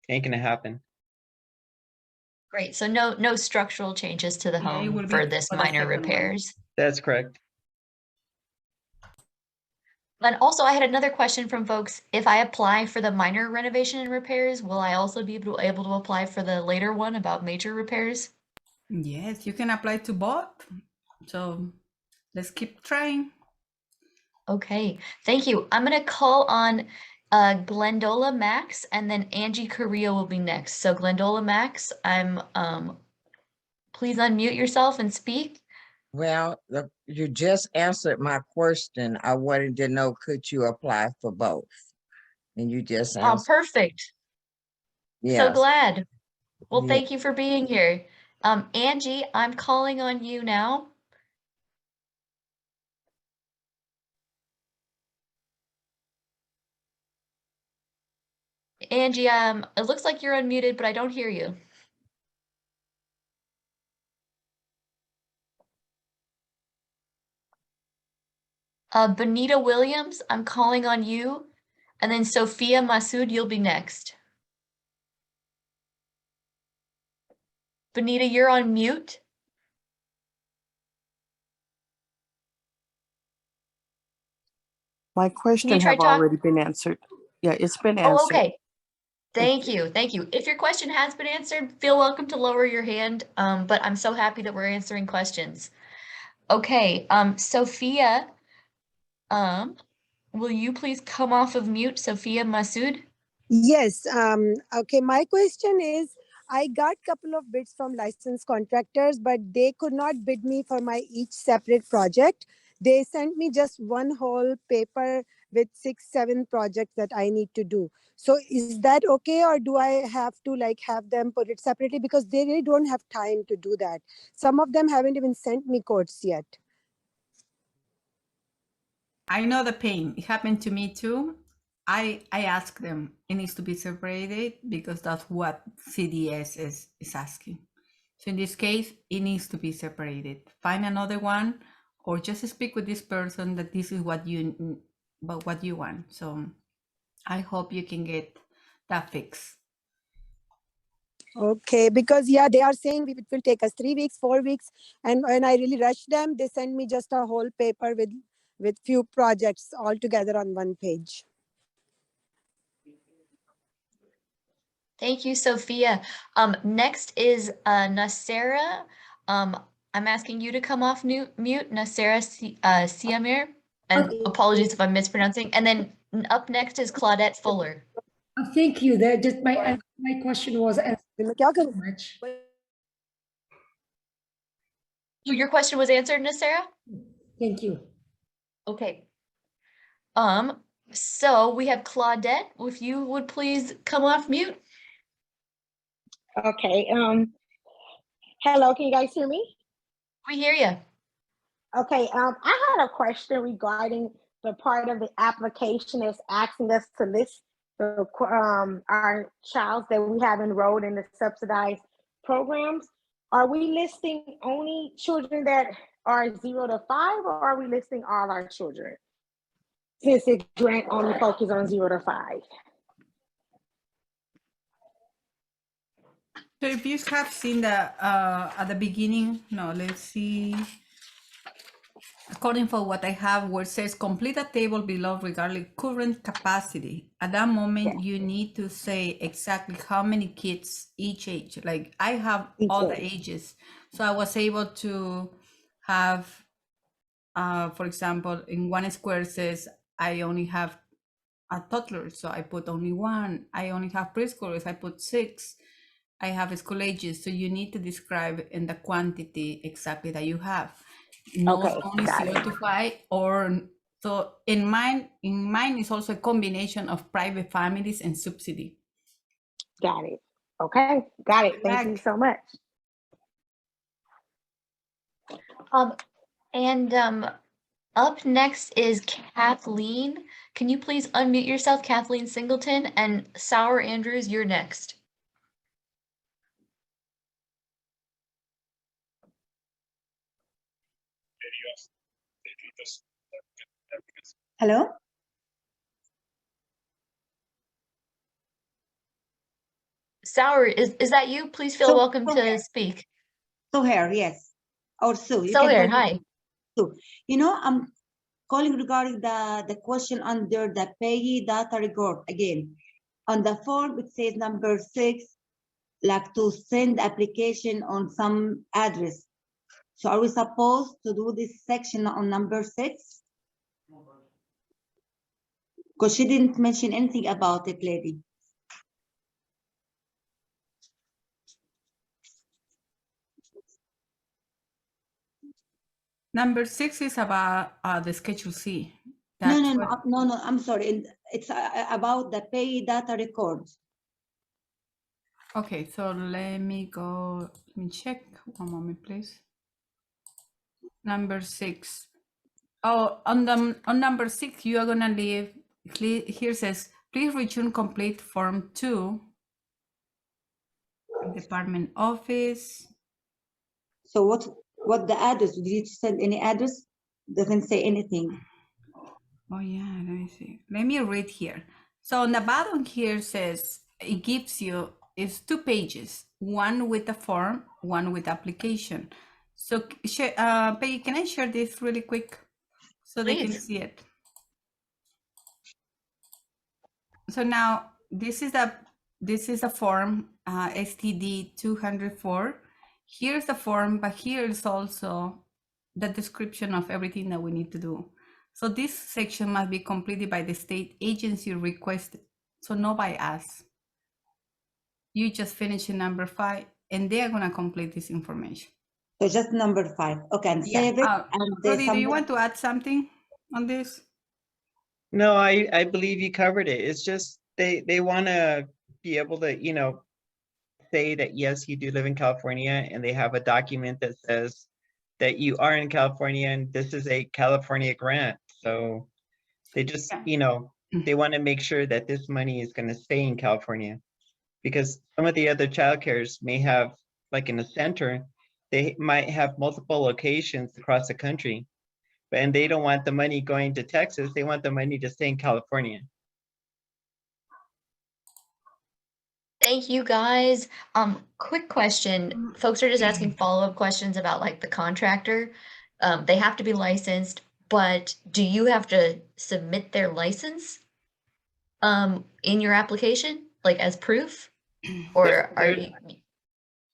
it ain't gonna happen. Great. So no structural changes to the home for this minor repairs. That's correct. And also I had another question from folks. If I apply for the minor renovation and repairs, will I also be able to apply for the later one about major repairs? Yes, you can apply to both. So let's keep trying. Okay, thank you. I'm gonna call on Glendola Max and then Angie Carrillo will be next. So Glendola Max, please unmute yourself and speak. Well, you just answered my question. I wanted to know, could you apply for both? And you just answered. Oh, perfect. Yes. So glad. Well, Yeah. thank you for being here. Angie, I'm calling on you now. Angie, it looks like you're unmuted, but I don't hear you. Benita Williams, I'm calling on you. And then Sophia Masood, you'll be next. Benita, you're on mute. My question try have talk- already been answered. Yeah, it's been Oh, answered. okay. Thank you. Thank you. If your question has been answered, feel welcome to lower your hand. But I'm so happy that we're answering questions. Okay, Sophia, will you please come off of mute, Sophia Masood? Yes. Okay. My question is, I got couple of bids from licensed contractors, but they could not bid me for my each separate project. They sent me just one whole paper with 6-7 projects that I need to do. So is that okay, or do I have to like have them put it separately, because they really don't have time to do that? Some of them haven't even sent me quotes yet. I know the pain. It happened to me too. I asked them, it needs to be separated because that's what CDS is asking. So in this case, it needs to be separated. Find another one, or just speak with this person that this is what you want. So I hope you can get that fixed. Okay, because yeah, they are saying it will take us 3 weeks, 4 weeks, and when I really rush them, they send me just a whole paper with few projects all together on one page. Thank you, Sophia. Next is Nasera. I'm asking you to come off mute, Nasera Siamir. And Okay. apologies if I'm mispronouncing. And then up next is Claudette Fuller. Thank you. That just my question was answered so much. Your question was answered, Nasera? Thank you. Okay. So we have Claudette. If you would please come off mute. Okay. Hello, can you guys hear me? We hear you. Okay. I had a question regarding the part of the application that's asking us to list the our child that we have enrolled in the subsidized programs. Are we listing only children that are 0 to 5, or are we listing all our children? Since the grant only focuses on 0 to 5. So if you have seen the at the beginning, no, let's see. According for what I have, where it says complete a table below regarding current capacity. At that moment, you need to say exactly how many kids each age. Like I have all the ages, so I was able to have, for example, in one square says I only have a toddler, so I put only 1. I only have preschoolers, I put 6. I have school ages, so you need to describe in the quantity exactly that you have. Not only 0 to 5, or so in mine is also a combination of private families and subsidy. Got it. Okay, got it. Thank you so much. Up next is Kathleen. Can you please unmute yourself, Kathleen Singleton? And Sour Andrews, you're next. Hello? Sour, is that you? Please feel welcome to speak. So here, yes. Or Sue. So here, hi. Sue. You know, I'm calling regarding the question under the payee data record again. On the form, it says number 6, like to send application on some address. So are we supposed to do this section on number 6? Because she didn't mention anything about it, lady. Number 6 is about the Schedule C. No, I'm sorry. It's about the pay data records. Okay, so let me check. One moment, please. Number 6. Oh, on number 6, you are gonna leave. Here says, please return complete form 2. Department office. So what the address? Did you send any address? Doesn't say anything. Oh yeah, let me see. Let me read here. So on the bottom here says it gives you is 2 pages, one with the form, one with application. So Peggy, can I share this really quick so they can Please. see it? So now this is a form STD 204. Here's the form, but here is also the description of everything that we need to do. So this section must be completed by the state agency requested, so not by us. You just finish in number 5, and they are gonna complete this information. So just number 5. Okay, and Yeah. save it. And Rudy, do you someone- want to add something on this? No, I believe you covered it. It's just they want to be able to, say that, yes, you do live in California, and they have a document that says that you are in California and this is a California grant. So they just, they want to make sure that this money is going to stay in California, because some of the other childcares may have, like in a center, they might have multiple locations across the country, and they don't want the money going to Texas. They want the money to stay in California. Thank you, guys. Quick question. Folks are just asking follow-up questions about like the contractor. They have to be licensed, but do you have to submit their license in your application, like as proof? Or are you?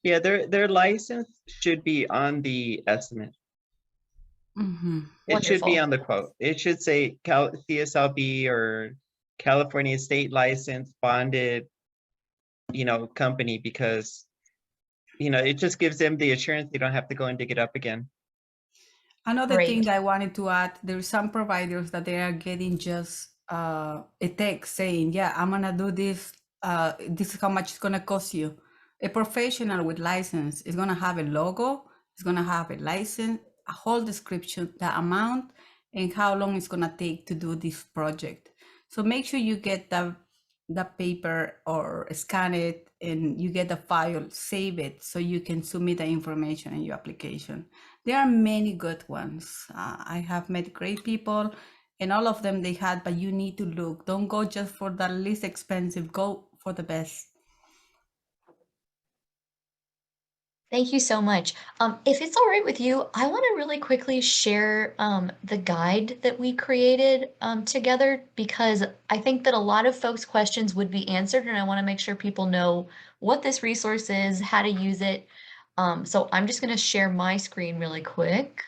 Yeah, their license should be on the estimate. It should be Wonderful. on the quote. It should say CSLB or California State License Bonded, company, because, it just gives them the assurance they don't have to go and dig it up again. Another thing Great. that I wanted to add, there's some providers that they are getting just a text saying, yeah, I'm gonna do this. This is how much it's gonna cost you. A professional with license is gonna have a logo, it's gonna have a license, a whole description, the amount, and how long it's gonna take to do this project. So make sure you get the paper or scan it and you get the file, save it so you can submit the information in your application. There are many good ones. I have met great people and all of them they had, but you need to look. Don't go just for the least expensive, go for the best. Thank you so much. If it's all right with you, I want to really quickly share the guide that we created together, because I think that a lot of folks' questions would be answered, and I want to make sure people know what this resource is, how to use it. So I'm just going to share my screen really quick.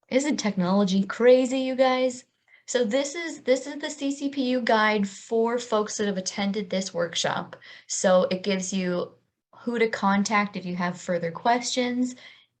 Isn't technology crazy, you guys? So this is the CCPU guide for folks that have attended this workshop. So it gives you who to contact if you have further questions.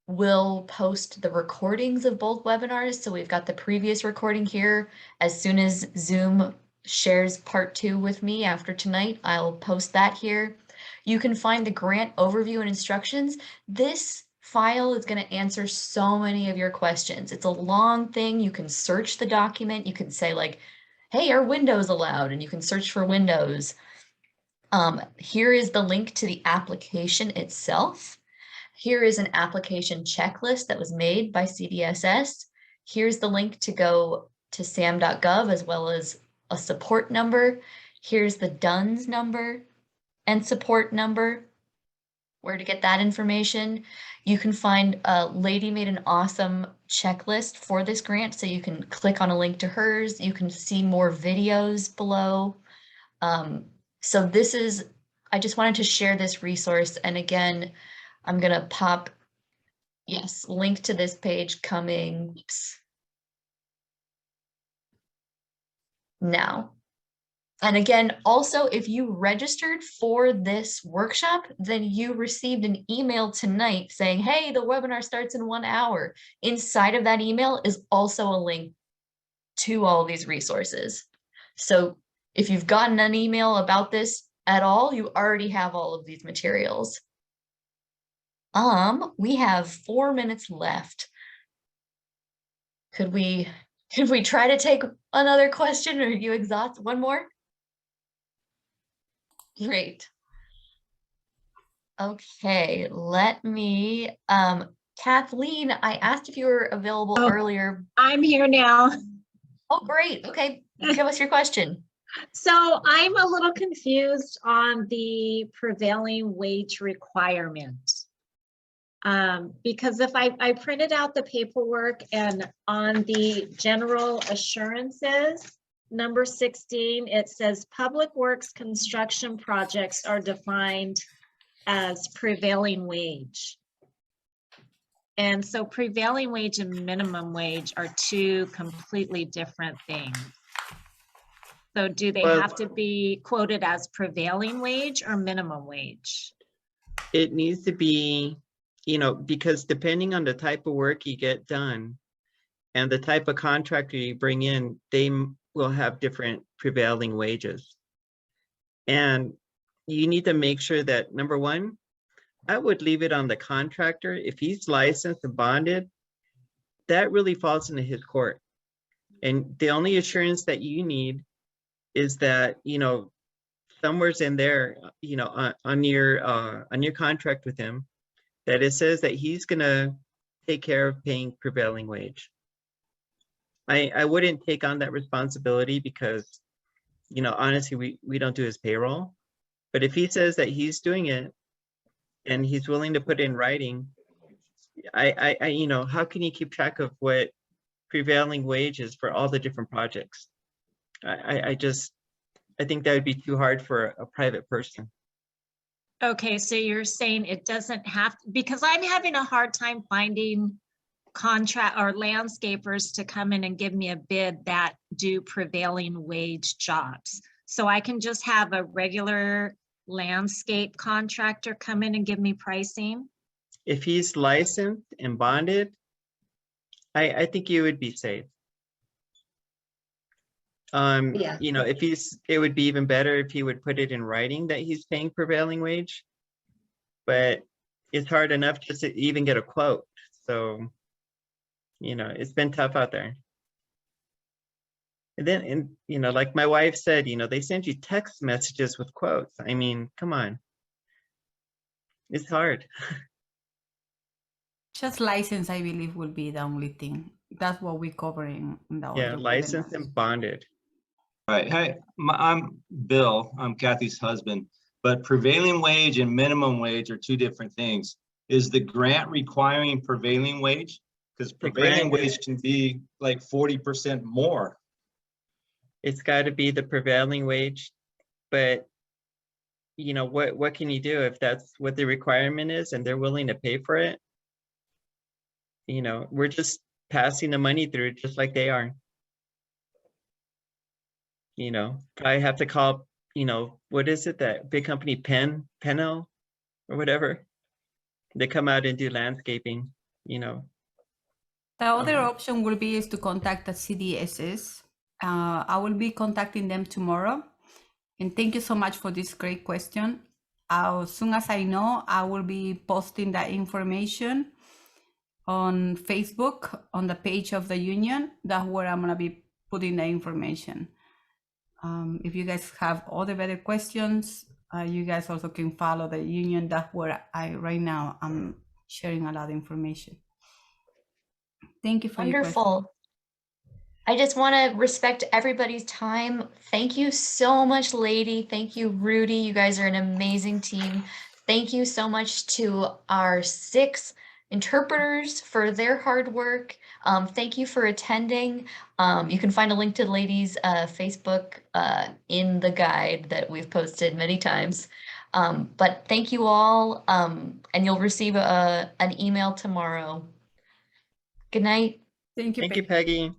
We'll post the recordings of both webinars. So we've got the previous recording here. As soon as Zoom shares part 2 with me after tonight, I'll post that here. You can find the grant overview and instructions. This file is going to answer so many of your questions. It's a long thing. You can search the document. You can say like, hey, are windows allowed? And you can search for windows. Here is the link to the application itself. Here is an application checklist that was made by CDSS. Here's the link to go to SAM.GOV as well as a support number. Here's the DUNS number and support number, where to get that information. You can find Leidy made an awesome checklist for this grant, so you can click on a link to hers. You can see more videos below. So this is, I just wanted to share this resource. And again, I'm gonna pop, yes, link to this page coming now. And again, also, if you registered for this workshop, then you received an email tonight saying, hey, the webinar starts in 1 hour. Inside of that email is also a link to all these resources. So if you've gotten an email about this at all, you already have all of these materials. We have 4 minutes left. Could we try to take another question, or you exhaust one more? Great. Okay, let me, Kathleen, I asked if you were available earlier. I'm here now. Oh, great. Okay, give us your question. So I'm a little confused on the prevailing wage requirement. Because if I printed out the paperwork and on the general assurances, number 16, it says public works construction projects are defined as prevailing wage. And so prevailing wage and minimum wage are two completely different things. So do they Well, have to be quoted as prevailing wage or minimum wage? it needs to be, you know, because depending on the type of work you get done and the type of contractor you bring in, they will have different prevailing wages. And you need to make sure that, number one, I would leave it on the contractor. If he's licensed and bonded, that really falls into his court. And the only assurance that you need is that, you know, somewhere's in there, you know, on your contract with him, that it says that he's gonna take care of paying prevailing wage. I wouldn't take on that responsibility because, you know, honestly, we don't do his payroll. But if he says that he's doing it and he's willing to put in writing, I you know, how can you keep track of what prevailing wage is for all the different projects? I think that would be too hard for a private person. Okay, so you're saying it doesn't have, because I'm having a hard time finding contract or landscapers to come in and give me a bid that do prevailing wage jobs. So I can just have a regular landscape contractor come in and give me pricing? If he's licensed and bonded, I think you would be safe. Yeah. You know, if it would be even better if he would put it in writing that he's paying prevailing wage, but it's hard enough just to even get a quote. So, you know, it's been tough out there. And then, you know, like my wife said, you know, they send you text messages with quotes. I mean, come on. It's hard. Just license, I believe, will be the only thing. That's what we cover in the Yeah, other licensed webinars. and bonded. Right. Hey, I'm Bill. I'm Kathy's husband. But prevailing wage and minimum wage are two different things. Is the grant requiring prevailing wage? Because prevailing wage can be like 40% more. It's got to be the prevailing wage, but you know, what can you do if that's what the requirement is and they're willing to pay for it? You know, we're just passing the money through just like they are. You know, probably have to call, you know, what is it, that big company Penno or whatever? They come out and do landscaping, you know. The other option will be is to contact the CDSs. I will be contacting them tomorrow. And thank you so much for this great question. As soon as I know, I will be posting that information on Facebook on the page of the union. That's where I'm gonna be putting the information. If you guys have other better questions, you guys also can follow the union. That's where right now I'm sharing a lot of information. Thank you for your question. Wonderful. I just want to respect everybody's time. Thank you so much, Leidy. Thank you, Rudy. You guys are an amazing team. Thank you so much to our 6 interpreters for their hard work. Thank you for attending. You can find a link to Leidy's Facebook in the guide that we've posted many times. But thank you all, and you'll receive an email tomorrow. Good night. Thank you, Thank you, Peggy.